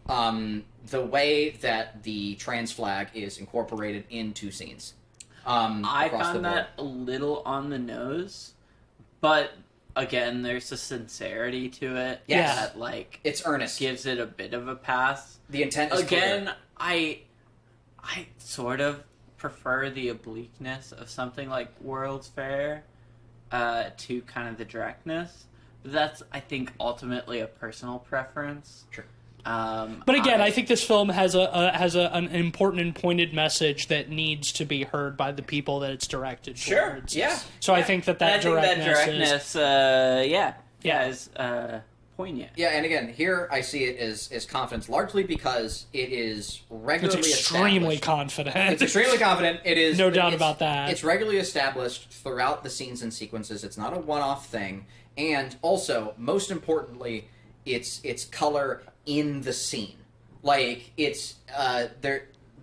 The way that the trans flag is incorporated into scenes. I across the found board. that a little on the nose, but again, there's a sincerity to it Yes. that like It's earnest. gives it a bit of a pass. The intent is Again, clear. I sort of prefer the obliqueness of something like World's Fair to kind of the directness. But that's, I think, ultimately a personal preference. Sure. But again, I think this film has an important and pointed message that needs to be heard by the people that it's directed Sure, towards. yeah. So I think that directness is poignant. Yeah, and again, here I see it as confidence, largely because it is regularly it's extremely established. confident. It's extremely confident. It is No doubt about that. It's regularly established throughout the scenes and sequences. It's not a one-off thing, and also, most importantly, it's color in the scene. Like it's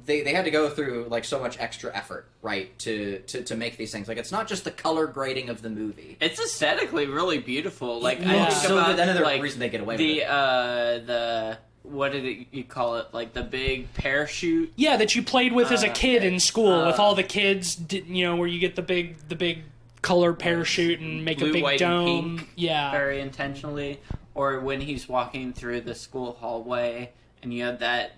they had to go through like so much extra effort, right, to make these things. Like it's not just the color grading of the movie. It's aesthetically really beautiful. Like Yeah. I think So about good. Another like, reason they get away with it. the what did you call it? Like the big parachute. Yeah, that you played with as a kid in school with all the kids, where you get the big colored parachute and make Blue, a big white, and dome. pink, Yeah. very intentionally. Or when he's walking through the school hallway and you have that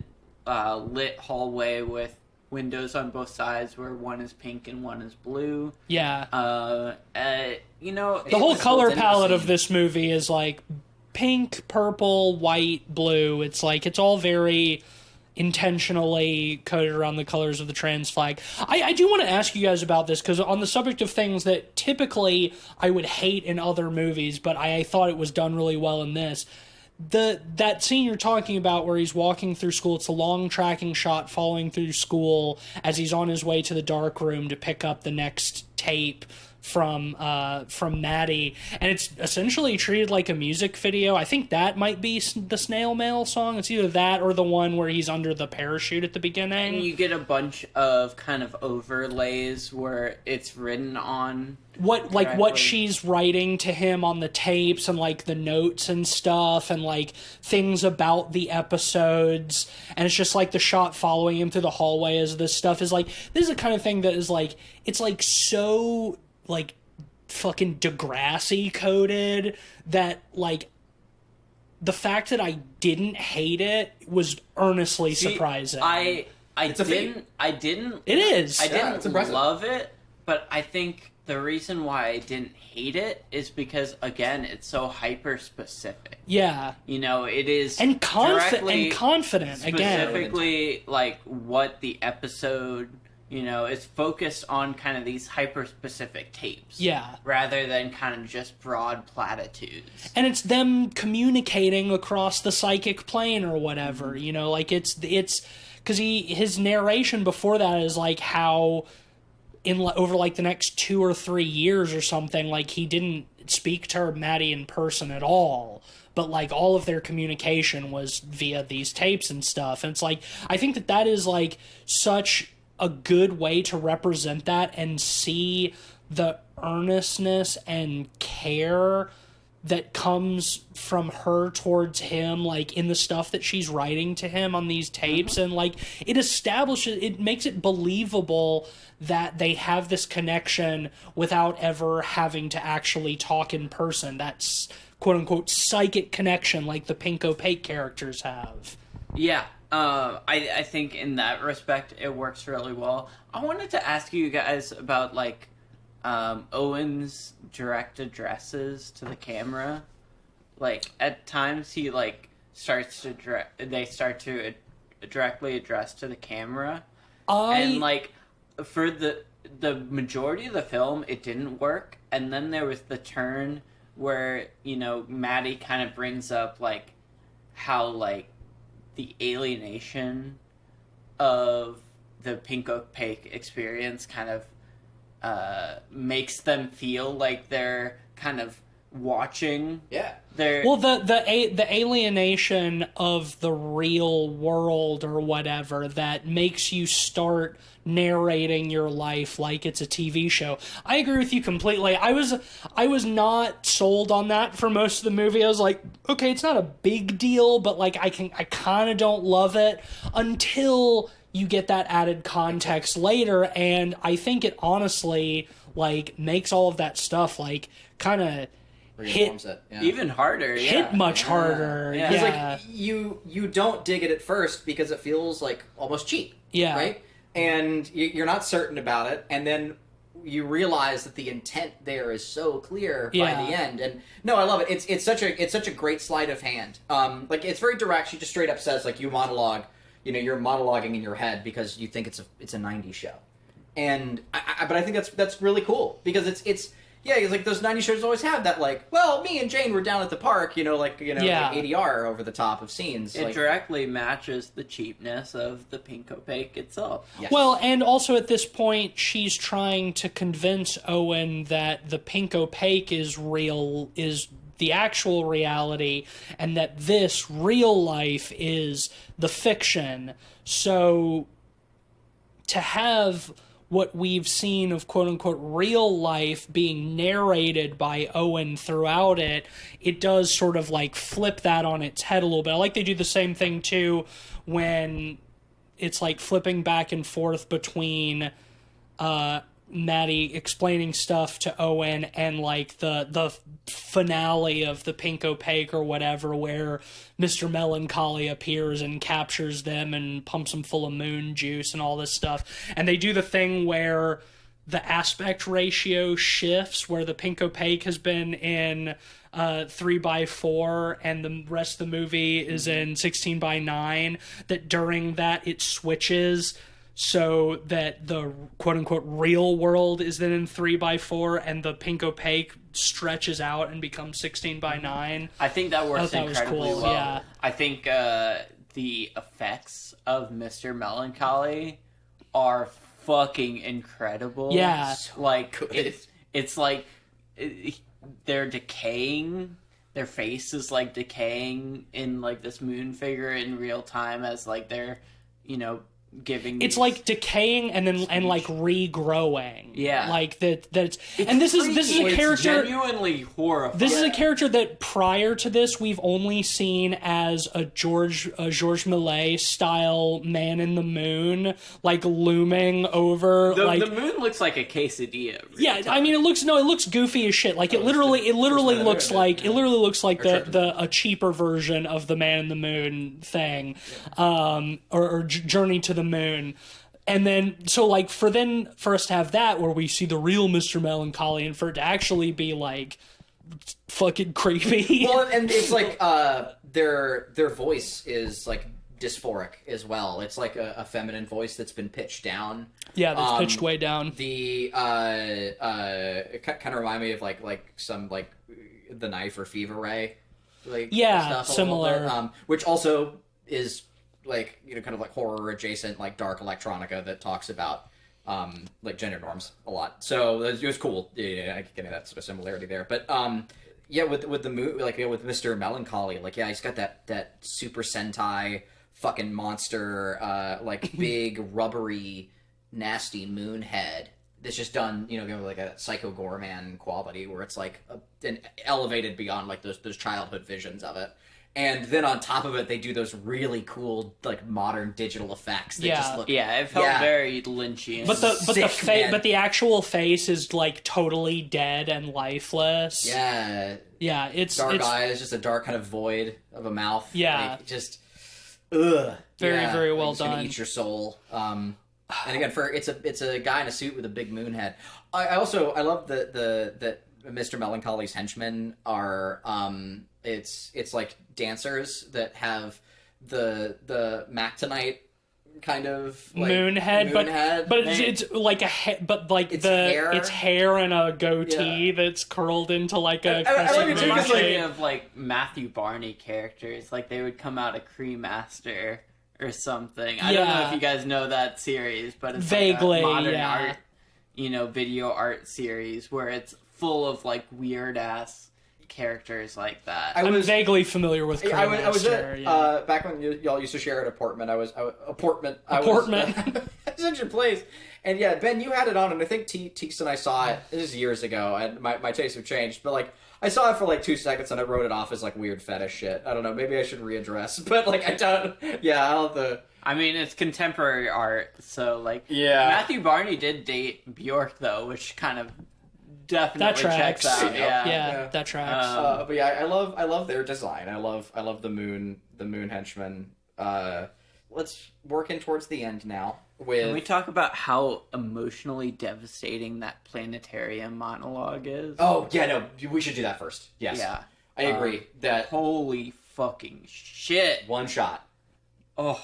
lit hallway with windows on both sides where one is pink and one is blue. Yeah. The The whole was color built into the palette of scene. this movie is like pink, purple, white, blue. It's like it's all very intentionally coded around the colors of the trans flag. I do want to ask you guys about this because on the subject of things that typically I would hate in other movies, but I thought it was done really well in this. That scene you're talking about where he's walking through school, it's a long tracking shot following through school as he's on his way to the dark room to pick up the next tape from Maddie, and it's essentially treated like a music video. I think that might be the Snail Mail song. It's either that or the one where he's under the parachute at the beginning. And you get a bunch of kind of overlays where it's written on what correctly. she's writing to him on the tapes and like the notes and stuff and like things about the episodes, and it's just like the shot following him through the hallway as this stuff is like, this is the kind of thing that is like, it's like so like fucking Degrassi coded that like the fact that I didn't hate it was earnestly surprising. I It's a feat. didn't It is. I Yeah, didn't it's impressive. love it, but I think the reason why I didn't hate it is because again it's so hyper specific. Yeah. It is And directly confident again. specifically like what the episode is focused on, kind of these hyper specific tapes. Yeah. Rather than kind of just broad platitudes. And it's them communicating across the psychic plane or whatever, like it's because his narration before that is like how over like the next 2 or 3 years or something, like he didn't speak to Maddie in person at all, but like all of their communication was via these tapes and stuff. And it's like, I think that is like such a good way to represent that and see the earnestness and care that comes from her towards him, like in the stuff that she's writing to him on these tapes. And like it makes it believable that they have this connection without ever having to actually talk in person. That's quote unquote psychic connection like the pink opaque characters have. Yeah. I think in that respect it works really well. I wanted to ask you guys about like Owen's direct addresses to the camera. Like at times he like starts to directly address to the camera, and like for the majority of the film it didn't work, and then there was the turn where Maddie kind of brings up like how like the alienation of the pink opaque experience kind of makes them feel like they're kind of watching. Yeah. Well, the alienation of the real world or whatever that makes you start narrating your life like it's a TV show. I agree with you completely. I was not sold on that for most of the movie. I was like, okay, it's not a big deal, but like I kind of don't love it until you get that added context later, and I think it honestly like makes all of that stuff like kind of hit it. Yeah. Even harder. hit much harder. Yeah. It's Yeah. like you don't dig it at first because it feels like almost cheap. Yeah. Right? And you're not certain about it, and then you realize that the intent there is so clear by the end. And no, I love it. It's such a great sleight of hand. Like it's very direct. She just straight up says like you monologue. You know, you're monologuing in your head because you think it's a 90s show. And but I think that's really cool because it's like those 90s shows always have that like, well, me and Jane were down at the park, like ADR over the top of scenes. It like, directly matches the cheapness of the pink opaque itself. yes. Well, and also at this point, she's trying to convince Owen that the pink opaque is real, is the actual reality, and that this real life is the fiction. So to have what we've seen of quote-unquote real life being narrated by Owen throughout it, it does sort of like flip that on its head a little bit. I like they do the same thing too when it's like flipping back and forth between Maddie explaining stuff to Owen and like the finale of the pink opaque or whatever, where Mr. Melancholy appears and captures them and pumps them full of moon juice and all this stuff. And they do the thing where the aspect ratio shifts, where the pink opaque has been in 3:4 and the rest of the movie is in 16:9, that during that it switches so that the quote-unquote real world is then in 3:4 and the pink opaque stretches out and becomes 16:9. I think that works that was incredibly cool, well. yeah. I think the effects of Mr. Melancholy are fucking incredible. Yeah. Like, it's like they're decaying. Their face is like decaying in like this moon figure in real time as like they're, giving It's these- like decaying and like regrowing. Yeah. Like that's and this is a It's character genuinely horrifying. This is a character that prior to this we've only seen as a Georges Méliès style man in the moon, like looming over the moon looks like a quesadilla. Yeah, I mean it looks goofy as shit. Like it literally looks like a cheaper version of the Man in the Moon thing, or Journey to the Moon. And then, so like for us to have that where we see the real Mr. Melancholy and for it to actually be like fucking creepy. Well, and it's like their voice is like dysphoric as well. It's like a feminine voice that's been pitched down. Yeah, that's pitched way down. The it kind of remind me of like some like The Knife or Fever Ray, like Yeah, stuff a similar. little bit. Which also is like kind of like horror adjacent, like dark electronica that talks about like gender norms a lot. So it was cool. Yeah, I can get that sort of similarity there. But yeah, with the movie, like with Mr. Melancholy, like he's got that Super Sentai fucking monster, like big rubbery nasty moon head that's just done, like a Psycho Gorman quality where it's like elevated beyond like those childhood visions of it. And then on top of it, they do those really cool, like modern digital effects that just look. Yeah, it felt very Lynchian. But the actual face is like totally dead and lifeless. Yeah, it's dark eyes, just a dark kind of void of a mouth. Yeah, like, just very very well just gonna done. Eat your soul. And again, it's a guy in a suit with a big moon head. I love that Mr. Melancholy's henchmen are it's like dancers that have the Mactonite kind of like moon head, but it's like it's hair and a goatee that's curled into like a crescent It moon reminds me shape. of like Matthew Barney characters. Like they would come out of Cremaster or something. I don't know if you guys know that series, but it's vaguely like a modern art, video art series where it's full of like weird ass characters like that. I'm vaguely familiar with Cremaster. I was at back when y'all used to share an apartment. I was in your place, and yeah, Ben, you had it on, and I think Teeks and I saw it. This is years ago, and my tastes have changed. But like, I saw it for like 2 seconds and I wrote it off as like weird fetish shit. I don't know. Maybe I should readdress, but like I don't. Yeah, I don't the. I mean, it's contemporary art, so like Yeah. Matthew Barney did date Bjork though, which kind of definitely tracks. checks out. Yeah. Yeah, that tracks. But yeah, I love their design. I love the moon henchman. Let's work in towards the end now. Can we talk about how emotionally devastating that planetarium monologue is? Oh yeah, no, we should do that first. Yes, Yeah. I agree. That Holy fucking shit. one shot, Oh.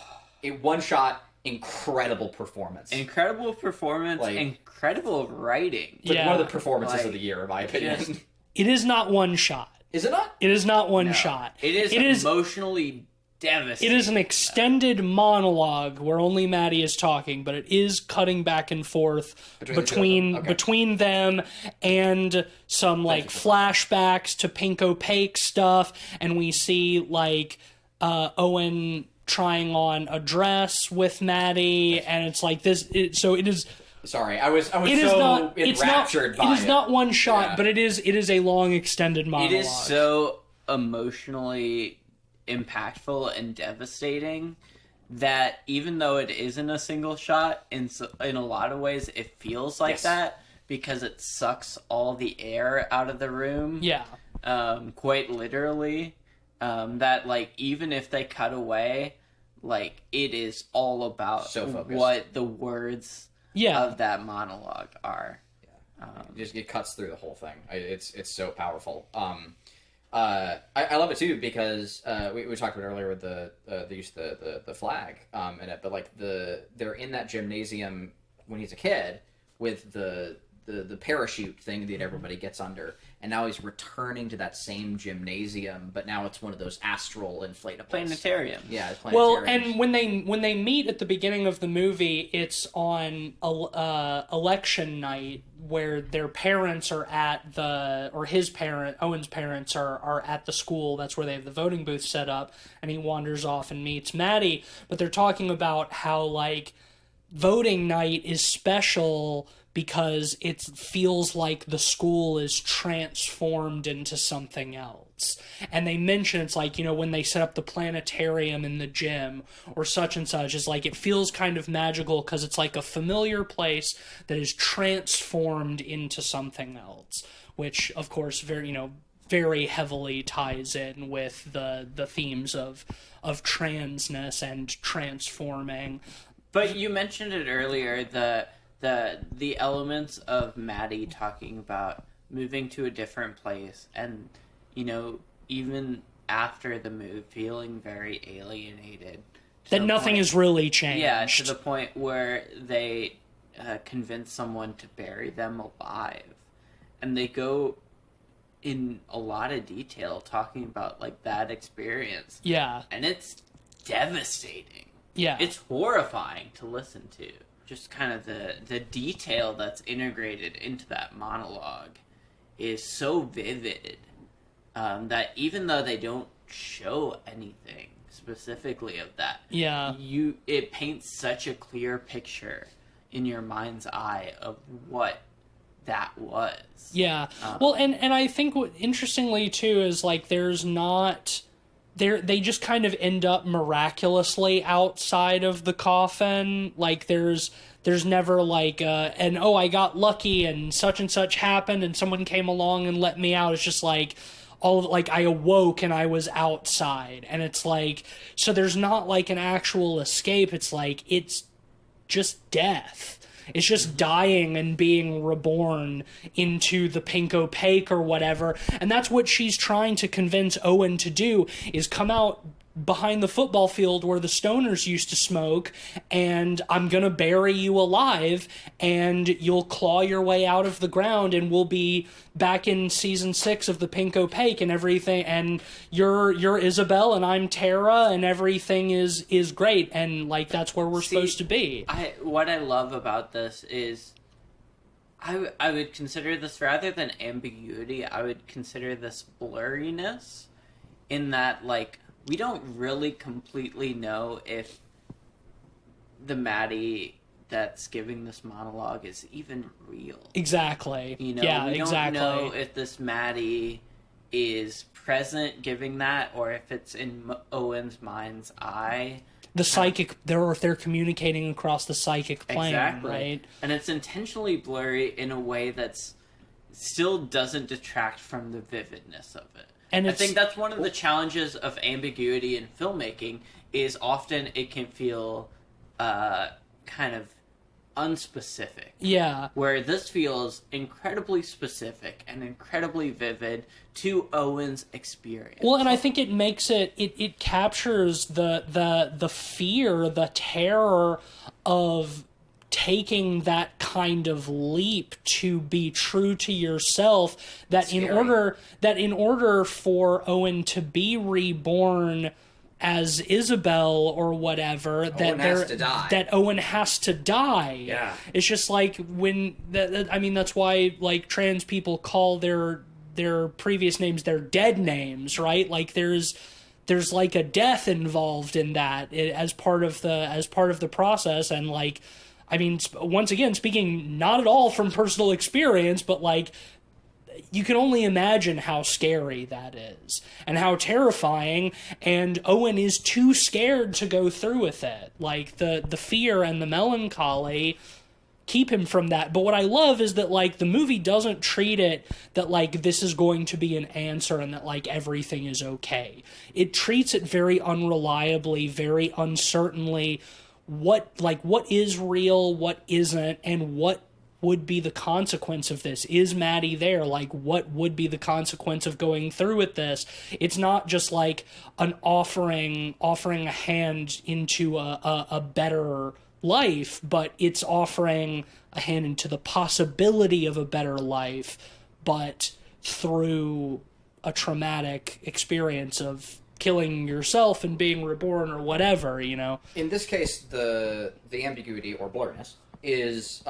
one shot, incredible performance. Incredible performance, Like- incredible writing. Like, Yeah. one of the performances Like, of the year, in my opinion. just- It is not one shot. Is it not? It is not one No. shot. It is emotionally devastating. It is an extended monologue where only Maddie is talking, but it is cutting back and forth Between the two of them? Okay. between them and some like flashbacks to Pink Opaque stuff, and we see like Owen trying on a dress with Maddie, and it's like this. So it is. Sorry, I was It is so not. It's not. enraptured by It is not one shot, Yeah. but it is a long extended monologue. It is so emotionally impactful and devastating that even though it isn't a single shot, in a lot of ways it feels like Yes. that because it sucks all the air out of the room. Yeah. Quite literally. That like even if they cut away, like it is all about So focused. what the words Yeah. of that monologue are. it cuts through the whole thing. It's so powerful. I love it too because we talked about earlier with the use of the flag in it, but like they're in that gymnasium when he's a kid with the parachute thing that everybody gets under, and now he's returning to that same gymnasium, but now it's one of those astral inflatables. Planetarium. Yeah, it's Well, planetariums. and when they meet at the beginning of the movie, it's on election night where their parents are at Owen's parents are at the school. That's where they have the voting booth set up, and he wanders off and meets Maddie. But they're talking about how like voting night is special because it feels like the school is transformed into something else. And they mention it's like, when they set up the planetarium in the gym or such and such, it's like it feels kind of magical because it's like a familiar place that is transformed into something else, which of course very heavily ties in with the themes of transness and transforming. But you mentioned it earlier, the elements of Maddie talking about moving to a different place and, even after the move, feeling very alienated. That nothing has really changed. Yeah, to the point where they convince someone to bury them alive. And they go in a lot of detail talking about, like, that experience. Yeah. And it's devastating. Yeah. It's horrifying to listen to. Just kind of the detail that's integrated into that monologue is so vivid that even though they don't show anything specifically of that, it paints such a clear picture in your mind's eye of what that was. Yeah. Well, and I think what interestingly too is like there's not they just kind of end up miraculously outside of the coffin. Like there's never like I got lucky and such happened and someone came along and let me out. It's just like I awoke and I was outside, and it's like, so there's not like an actual escape. It's like it's just death. It's just dying and being reborn into the Pink Opaque or whatever. And that's what she's trying to convince Owen to do, is come out behind the football field where the stoners used to smoke, and I'm gonna bury you alive, and you'll claw your way out of the ground, and we'll be back in season 6 of the Pink Opaque and everything, and you're Isabel and I'm Tara, and everything is great, and like that's where we're supposed to be. What I love about this is I would consider this, rather than ambiguity, I would consider this blurriness, in that like we don't really completely know if the Maddie that's giving this monologue is even real. Exactly. We yeah, don't exactly. know if this Maddie is present giving that, or if it's in Owen's mind's eye. The psychic, they're communicating across the psychic plane, Exactly. right? And it's intentionally blurry in a way that's still doesn't detract from the vividness of it. And I think that's one of the challenges of ambiguity in filmmaking, is often it can feel kind of unspecific. Yeah. Where this feels incredibly specific and incredibly vivid to Owen's experience. Well, and I think it makes it captures the fear, the terror of taking that kind of leap to be true to yourself, that in order for Owen to be reborn as Isabel or whatever, that Owen has to die. Yeah. It's just like when I mean, that's why like trans people call their previous names their dead names, right? Like there's like a death involved in that as part of the process. And like, I mean, once again, speaking not at all from personal experience, but like, you can only imagine how scary that is and how terrifying, and Owen is too scared to go through with it. Like the fear and the melancholy keep him from that. But what I love is that like the movie doesn't treat it that like this is going to be an answer and that like everything is okay. It treats it very unreliably, very uncertainly. What is real, what isn't, and what would be the consequence of this? Is Maddie there? Like, what would be the consequence of going through with this? It's not just like an offering a hand into a better life, but it's offering a hand into the possibility of a better life, but through a traumatic experience of killing yourself and being reborn or whatever, you know? In this case, the ambiguity or blurriness is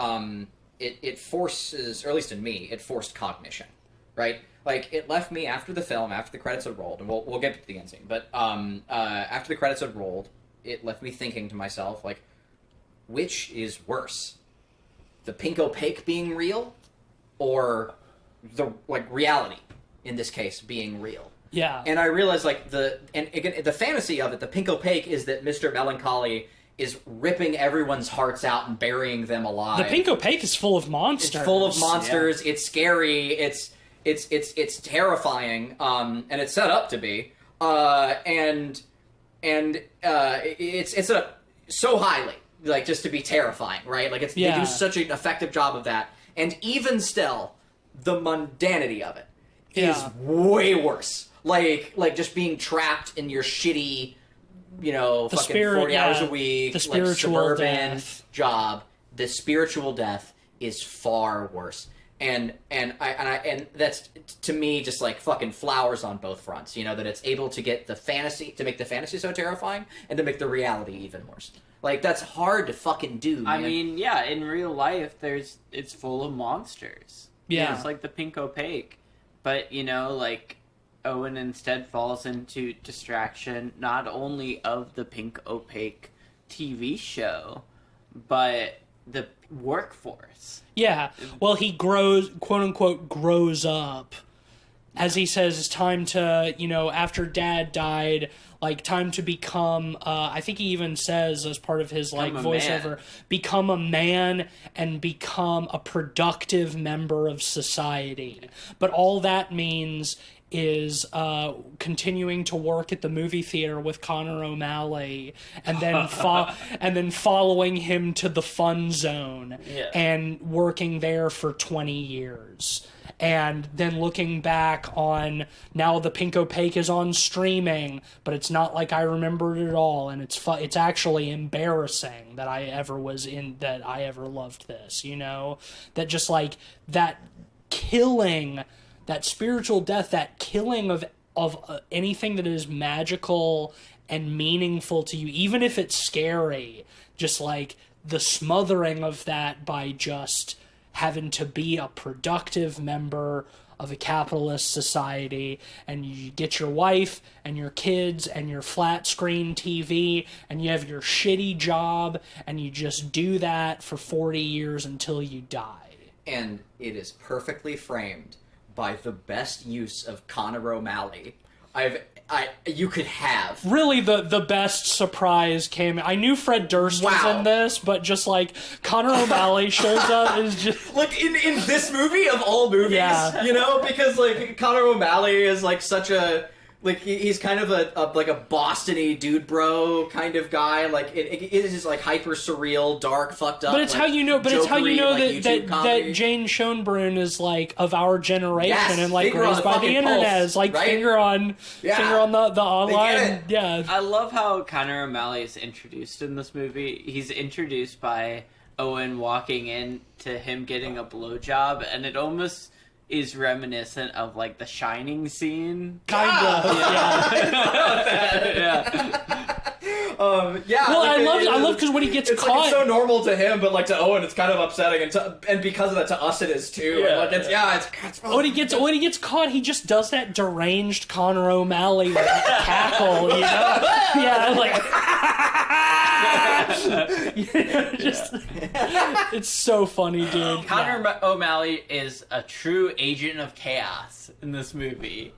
it forces, or at least in me, it forced cognition, right? Like, it left me after the film, after the credits had rolled, and we'll get to the end scene, but after the credits had rolled, it left me thinking to myself, like, which is worse? The pink opaque being real, or the, like, reality, in this case, being real? Yeah. And I realized, like, the fantasy of it, the pink opaque, is that Mr. Melancholy is ripping everyone's hearts out and burying them alive. The pink opaque is full of monsters. It's full of monsters. Yeah. It's scary. It's terrifying. And it's set up to be. And it's set up so highly, like, just to be terrifying, right? Like, they do such an effective job of that. And even still, the mundanity of it is way worse. Like just being trapped in your shitty, you know, the fucking 40 hours a week, the spiritual like, suburban death. job. The spiritual death is far worse. And that's, to me, just like fucking flowers on both fronts. You know, that it's able to get the fantasy, to make the fantasy so terrifying, and to make the reality even worse. Like, that's hard to fucking do, man. I mean, yeah, in real life, it's full of monsters. Yeah. It's like the pink opaque. But, you know, like, Owen instead falls into distraction not only of the pink opaque TV show, but the workforce. Yeah. Well, he grows, quote unquote, grows up. As he says, it's time to, you know, after Dad died, like, time to become, I think he even says as part of his, like, voiceover, become a man and become a productive member of society. But all that means is continuing to work at the movie theater with Connor O'Malley, and then and then following him to the fun zone and working there for 20 years. And then looking back on, now the pink opaque is on streaming, but it's not like I remembered it all, and it's actually embarrassing that I ever loved this, you know? That just like that killing, that spiritual death, that killing of anything that is magical and meaningful to you, even if it's scary, just like the smothering of that by just having to be a productive member of a capitalist society, and you get your wife and your kids and your flat screen TV, and you have your shitty job, and you just do that for 40 years until you die. And it is perfectly framed by the best use of Connor O'Malley you could have. Really, the best surprise came. I knew Fred Durst was in this, but just like Connor O'Malley shows up is just like in this movie of all movies, you know, because like Connor O'Malley is like such a like he's kind of a like a Boston-y dude bro kind of guy. Like it is like hyper surreal, dark, fucked up. But it's like, how you know. But it's how you know like, that Jane Schoenbrun is like of our generation and like raised by the internet. Pulse, Is like right? finger on the online. Yeah. I love how Connor O'Malley is introduced in this movie. He's introduced by Owen walking in to him getting a blowjob, and it almost is reminiscent of like the Shining scene. Kind of. Yeah. Well, like, I love because when he gets caught, like it's so normal to him, but like to Owen, it's kind of upsetting, and because of that, to us, it is too. Yeah. And, like it's when he gets caught, he just does that deranged Connor O'Malley cackle, you know? Yeah, like. It's so funny, dude. Connor O'Malley is a true agent of chaos in this movie.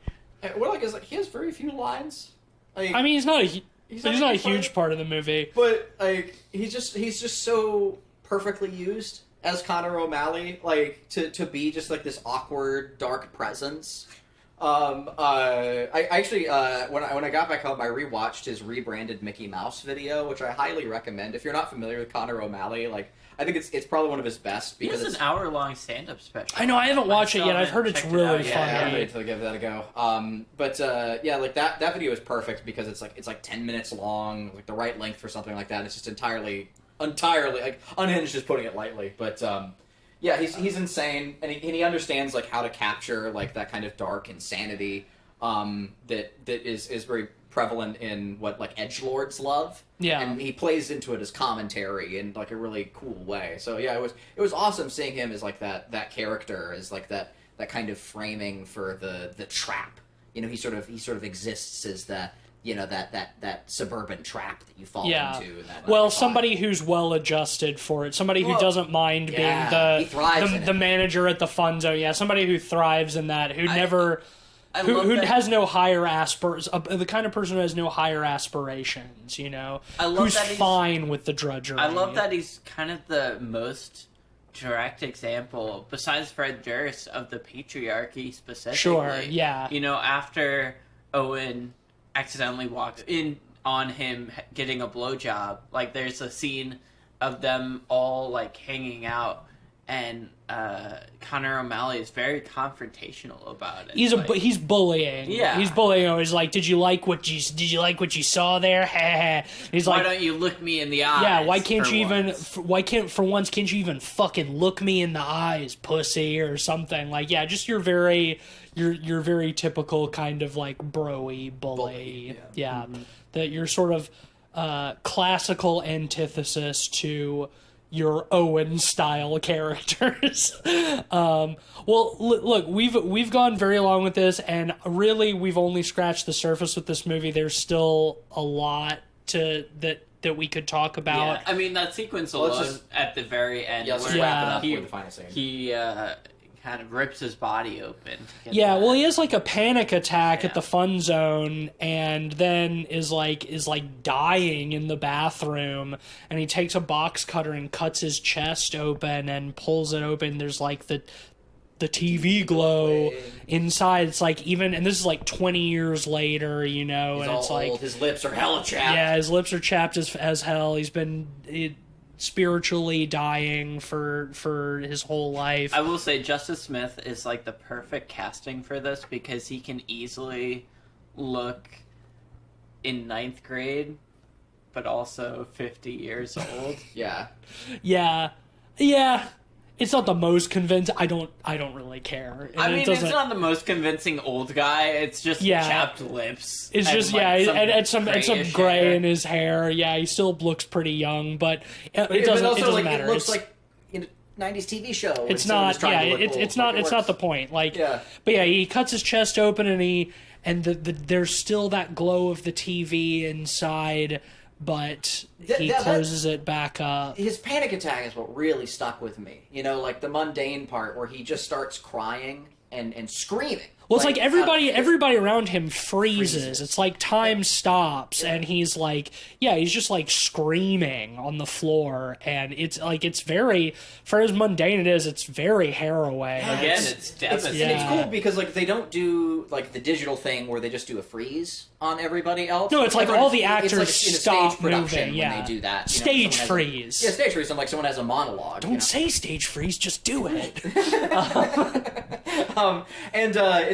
What I like is like he has very few lines. Like, I mean, he's not a huge part of the movie, but like he's just so perfectly used as Connor O'Malley, like to be just like this awkward dark presence. I actually when I got back home, I rewatched his rebranded Mickey Mouse video, which I highly recommend. If you're not familiar with Connor O'Malley, like I think it's probably one of his best because it's an hour-long stand-up special. I know, I haven't watched it yet. I've heard it's really funny. Yeah, I'm ready to give that a go. But yeah, like that video is perfect because it's like 10 minutes long, like the right length for something like that. It's just entirely like unhinged, is putting it lightly. But yeah, he's insane, and he understands like how to capture like that kind of dark insanity that is very prevalent in what like edgelords love. Yeah, and he plays into it as commentary in like a really cool way. So yeah, it was awesome seeing him as like that character, as like that kind of framing for the trap. You know, he sort of exists as the, you know, that suburban trap that you fall into. Well, somebody who's well adjusted for it, somebody who doesn't mind being the manager at the fun zone. Yeah, somebody who thrives in that, who has no higher the kind of person who has no higher aspirations, you know, who's fine with the drudgery. I love that he's kind of the most direct example, besides Fred Durst, of the patriarchy specifically. Sure, yeah. You know, after Owen accidentally walks in on him getting a blowjob, like there's a scene of them all like hanging out, and Connor O'Malley is very confrontational about it. He's bullying. Yeah, he's bullying. He's like, "Did you like what you saw there?" He's like, "Why don't you look me in the eyes?" Yeah, why can't you even fucking look me in the eyes, pussy, or something like? Yeah, just your very typical kind of like bro-y bully. Yeah, mm-hmm. That you're sort of classical antithesis to your Owen style characters. Well, look, we've gone very long with this, and really we've only scratched the surface with this movie. There's still a lot that we could talk about. Yeah, I mean that sequence alone at the very end. Yeah, let's wrap it up with the final scene. He kind of rips his body open. Well, he has like a panic attack at the fun zone, and then is like dying in the bathroom, and he takes a box cutter and cuts his chest open and pulls it open. There's like the TV glow inside. It's like and this is like 20 years later, you know, and it's like his lips are hella chapped. Yeah, his lips are chapped as hell. He's been spiritually dying for his whole life. I will say Justice Smith is like the perfect casting for this, because he can easily look in 9th grade but also 50 years old. Yeah. It's not the most convincing. I don't really care. I mean, it's not the most convincing old guy. It's just chapped lips. It's just and some gray in his hair. Yeah, he still looks pretty young, but it doesn't matter. It looks like in a 90s TV show. It's not. Yeah, it's not the point. Like, but yeah, he cuts his chest open, and there's still that glow of the TV inside. But he closes it back up. His panic attack is what really stuck with me. You know, like the mundane part where he just starts crying and screaming. Well, it's like out of everybody around him freezes. Freezes. It's like time stops, and he's like, he's just like screaming on the floor, and it's like it's very, for as mundane it is, it's very harrowing. Again, it's devastating. Yeah. It's cool because like they don't do like the digital thing where they just do a freeze on everybody else. No, it's like all the actors it's like in a stop stage production moving. Yeah, when they do that. You know, stage someone has freeze. Yeah, stage freeze. Like someone has a monologue. Don't say stage freeze, just do it.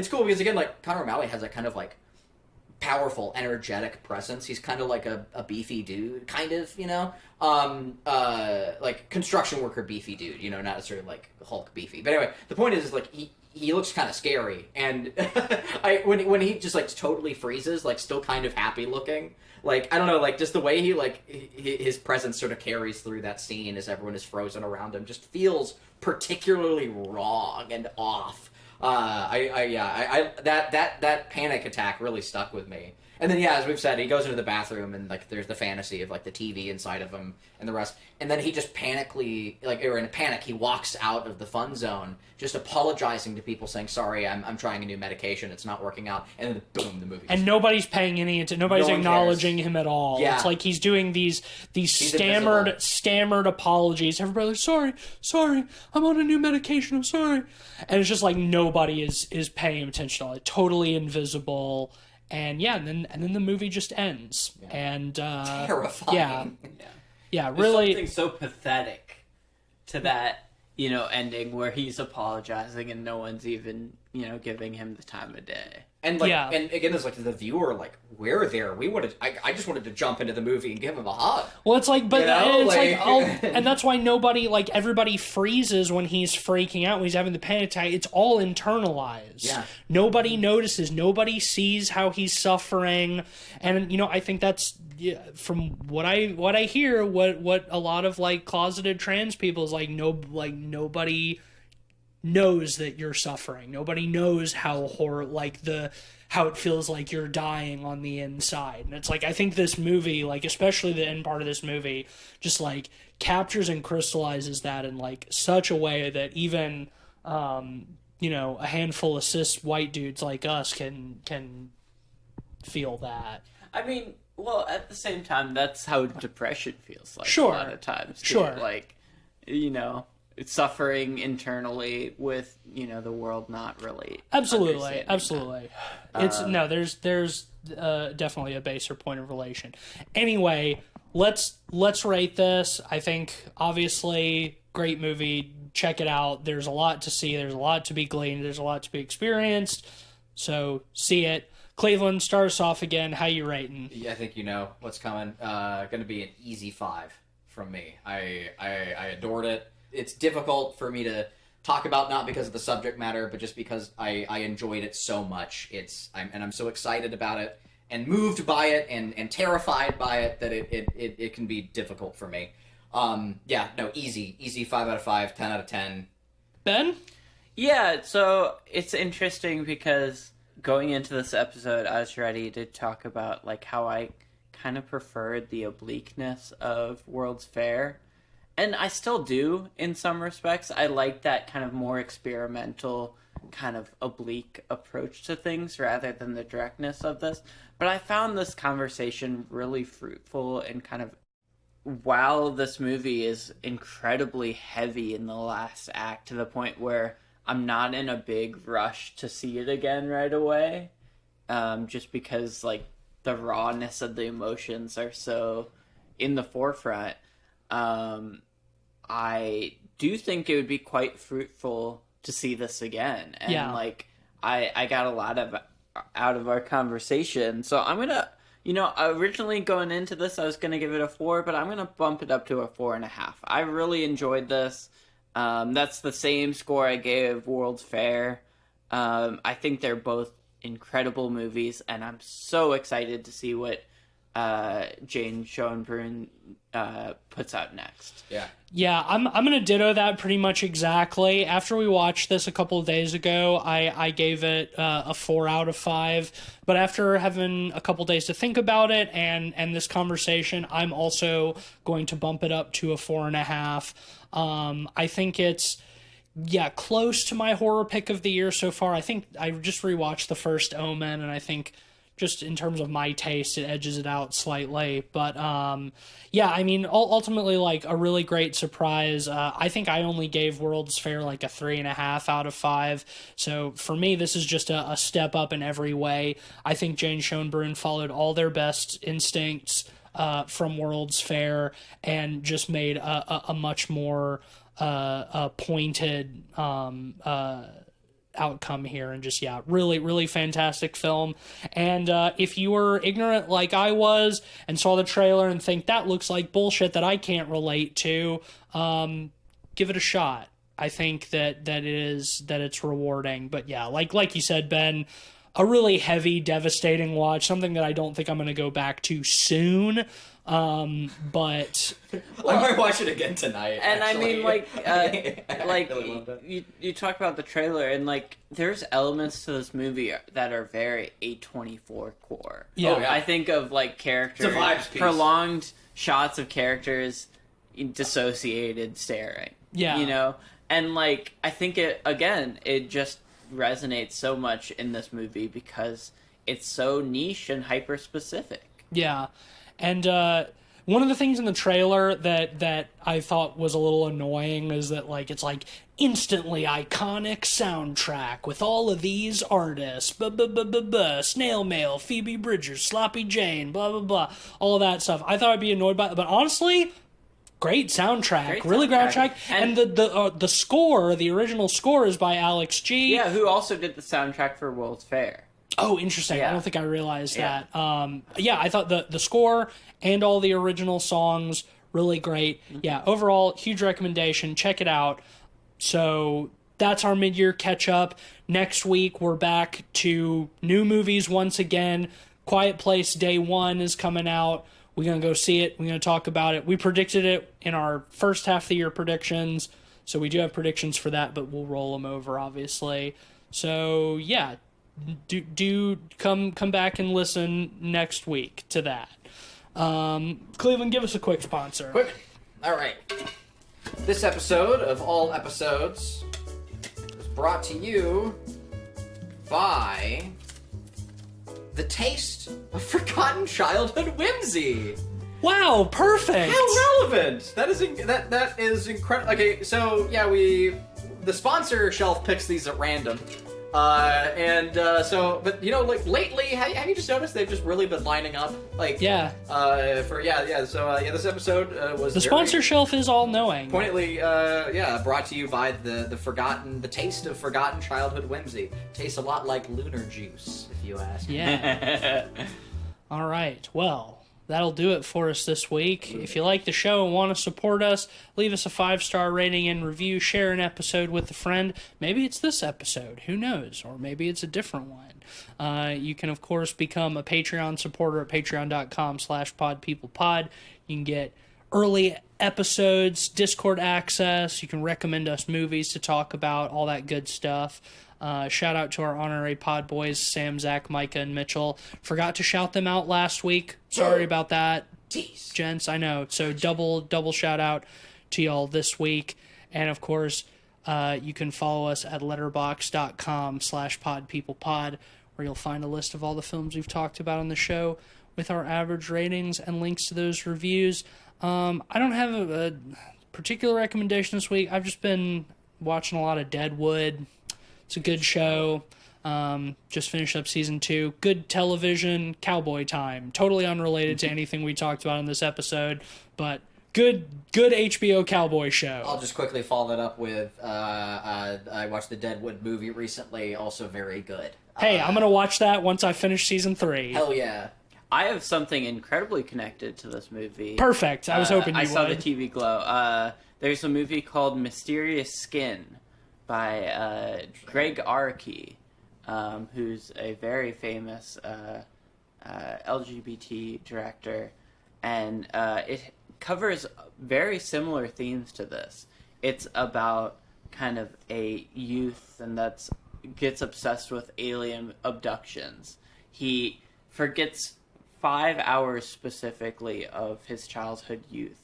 It's cool because again, like Conor O'Malley has that kind of like powerful, energetic presence. He's kind of like a beefy dude, kind of, you know, like construction worker beefy dude, you know, not necessarily like Hulk beefy. But anyway, the point is like he looks kind of scary, and when he just like totally freezes, like still kind of happy looking. Like I don't know, like just the way he like his presence sort of carries through that scene as everyone is frozen around him just feels particularly wrong and off. That panic attack really stuck with me. And then, as we've said, he goes into the bathroom and like there's the fantasy of like the TV inside of him and the rest. And then he just or in a panic, he walks out of the fun zone, just apologizing to people, saying, "Sorry, I'm trying a new medication. It's not working out." And then boom, the movie. And nobody's paying any attention. Nobody's No one acknowledging cares. him at all. Yeah. It's like he's doing these He's stammered apologies. Everybody's sorry, I'm on a new medication. I'm sorry, and it's just like nobody is paying attention at all. It's totally invisible. And and then the movie just ends. Yeah. And terrifying. Yeah, There's really. something so pathetic to that, ending where he's apologizing and no one's even, giving him the time of day. And and again, as like the viewer, like we're there. I just wanted to jump into the movie and give him a hug. Well, it's like, but You know, and that's why everybody freezes when he's freaking out, when he's having the panic attack. It's all internalized. Yeah. Nobody notices. Nobody sees how he's suffering. And, I think that's, from what I hear, what a lot of like closeted trans people is like, nobody knows that you're suffering. Nobody knows how how it feels like you're dying on the inside. And it's like, I think this movie, like especially the end part of this movie, just like captures and crystallizes that in like such a way that even a handful of cis white dudes like us can feel that. I mean, well, at the same time, that's how depression feels like Sure. a lot of times. Too. Sure. Like, it's suffering internally with, the world not really Absolutely. understanding It's there's definitely a baser point of relation. Anyway, let's rate this. I think obviously great movie. Check it out. There's a lot to see. There's a lot to be gleaned. There's a lot to be experienced. So see it. Cleveland, start us off again. How you rating? Yeah, I think you know what's coming. Going to be an easy 5 from me. I adored it. It's difficult for me to talk about, not because of the subject matter, but just because I enjoyed it so much. I'm so excited about it and moved by it and terrified by it that it can be difficult for me. Easy 5 out of 5, 10 out of 10. Ben? Yeah, so it's interesting because going into this episode, I was ready to talk about like how I kind of preferred the obliqueness of World's Fair. And I still do in some respects. I like that kind of more experimental, kind of oblique approach to things rather than the directness of this. But I found this conversation really fruitful and kind of, while this movie is incredibly heavy in the last act to the point where I'm not in a big rush to see it again right away, just because like the rawness of the emotions are so in the forefront. I do think it would be quite fruitful to see this again. And like, I got a lot out of our conversation. So I'm gonna, originally going into this, I was gonna give it a 4, but I'm gonna bump it up to a 4.5. I really enjoyed this. That's the same score I gave World's Fair. I think they're both incredible movies, and I'm so excited to see what Jane Schoenbrun puts out next. Yeah, I'm gonna ditto that pretty much exactly. After we watched this a couple of days ago, I gave it a 4 out of 5. But after having a couple days to think about it and this conversation, I'm also going to bump it up to a 4.5. I think it's yeah, close to my horror pick of the year so far. I think I just rewatched the first Omen, and I think just in terms of my taste, it edges it out slightly. But yeah, I mean, ultimately, like a really great surprise. I think I only gave World's Fair like a 3.5 out of 5. So for me, this is just a step up in every way. I think Jane Schoenbrun followed all their best instincts from World's Fair and just made a much more pointed outcome here, and just, yeah, really, really fantastic film. And if you were ignorant like I was and saw the trailer and think that looks like bullshit that I can't relate to, give it a shot. I think that it's rewarding. But yeah, like you said, Ben, a really heavy, devastating watch, something that I don't think I'm going to go back to soon. But I might watch it again tonight. And actually. I mean, really loved it. you talk about the trailer, and like there's elements to this movie that are very A24 core. Yeah. Oh, yeah. I think of like characters, It's a vibes piece. prolonged shots of characters dissociated staring. Yeah. You know, and like I think it just resonates so much in this movie because it's so niche and hyper specific. yeah. And one of the things in the trailer that I thought was a little annoying is that, like, it's like instantly iconic soundtrack with all of these artists, Snail Mail, Phoebe Bridgers, Sloppy Jane, blah blah blah, all of that stuff. I thought I'd be annoyed by it, but honestly, great soundtrack, really great soundtrack. And the score, the original score, is by Alex G. Yeah, who also did the soundtrack for World's Fair. Oh, interesting. Yeah. I don't think I realized Yeah. that. Yeah, I thought the score and all the original songs, really great. Mm-hmm. Yeah, overall, huge recommendation. Check it out. So that's our mid-year catch-up. Next week, we're back to new movies once again. Quiet Place Day 1 is coming out. We're going to go see it. We're going to talk about it. We predicted it in our first half of the year predictions, so we do have predictions for that, but we'll roll them over, obviously. So, yeah, do come back and listen next week to that. Cleveland, give us a quick sponsor. Quick. All right. This episode of all episodes is brought to you by the taste of forgotten childhood whimsy. Wow, perfect. How relevant! That is incredible. Okay, so yeah, the sponsor shelf picks these at random. But you know, like lately, have you just noticed they've just really been lining up? Like, Yeah. So this episode was The sponsor shelf is all knowing. pointedly, brought to you by the taste of forgotten childhood whimsy. Tastes a lot like lunar juice, if you ask. Yeah. All right. Well, that'll do it for us this week. If you like the show and want to support us, leave us a 5-star rating and review. Share an episode with a friend. Maybe it's this episode. Who knows? Or maybe it's a different one. You can, of course, become a Patreon supporter at patreon.com/podpeoplepod. You can get early episodes, Discord access. You can recommend us movies to talk about, all that good stuff. Shout out to our honorary pod boys, Sam, Zach, Micah, and Mitchell. Forgot to shout them out last week. Sorry about that. Jeez. Gents, I know. So double shout out to y'all this week. And of course, you can follow us at letterboxd.com/podpeoplepod, where you'll find a list of all the films we've talked about on the show with our average ratings and links to those reviews. I don't have a particular recommendation this week. I've just been watching a lot of Deadwood. It's a good show. Just finished up season 2. Good television, cowboy time. Totally unrelated to anything we talked about in this episode, but good HBO cowboy show. I'll just quickly follow that up with I watched the Deadwood movie recently, also very good. Hey, I'm gonna watch that once I finish season 3. Hell yeah. I have something incredibly connected to this movie. Perfect. I was hoping you I would. saw the TV glow. There's a movie called Mysterious Skin by Greg Araki, who's a very famous LGBT director, and it covers very similar themes to this. It's about kind of a youth and gets obsessed with alien abductions. He forgets 5 hours specifically of his childhood youth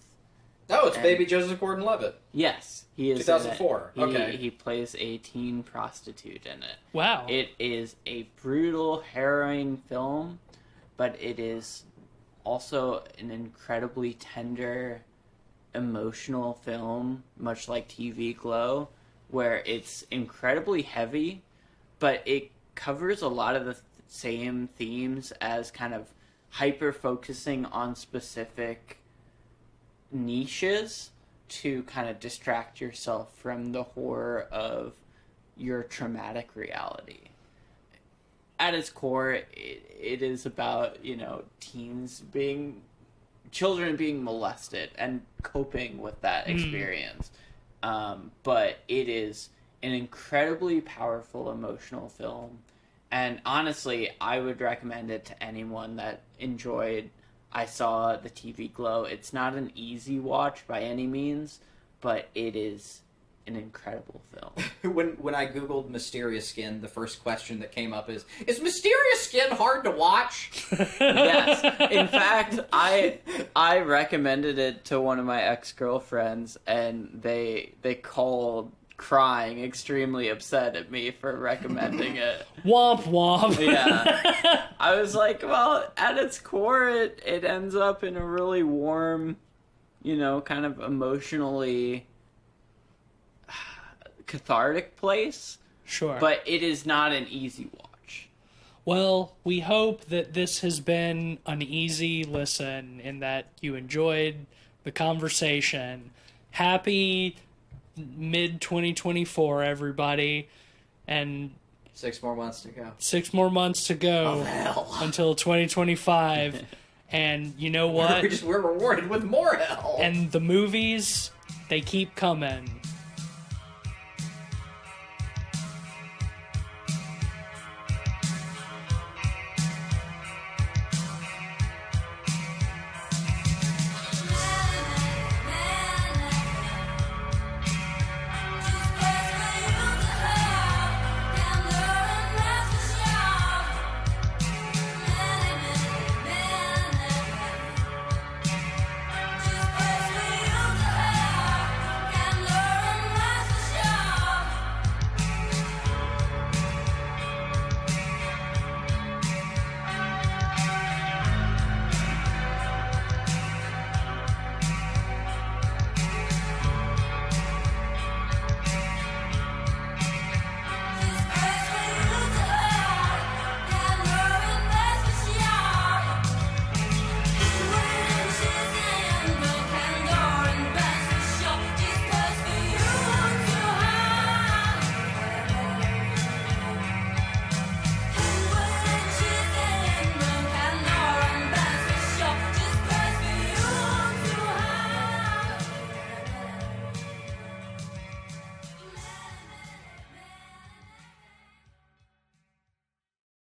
Oh, it's And- baby Joseph Gordon-Levitt. Yes, he is. 2004. In it. Okay. He plays a teen prostitute in it. Wow. It is a brutal, harrowing film, but it is also an incredibly tender, emotional film, much like TV Glow, where it's incredibly heavy, but it covers a lot of the same themes as kind of hyper focusing on specific niches to kind of distract yourself from the horror of your traumatic reality. At its core, it is about, children being molested and coping with that experience. But it is an incredibly powerful emotional film. And honestly, I would recommend it to anyone that enjoyed I Saw the TV Glow. It's not an easy watch by any means, but it is an incredible film. When I googled Mysterious Skin, the first question that came up is Mysterious Skin hard to watch? Yes. In fact, I recommended it to one of my ex-girlfriends, and they called crying, extremely upset at me for recommending it. Womp womp. Yeah. I was like, well, at its core, it ends up in a really warm, kind of emotionally cathartic place. Sure. But it is not an easy watch. Well, we hope that this has been an easy listen and that you enjoyed the conversation. Happy mid-2024, everybody. And 6 more months to go. 6 more months to go Hell. until 2025. And you know what? We're rewarded with more hell. And the movies, they keep coming.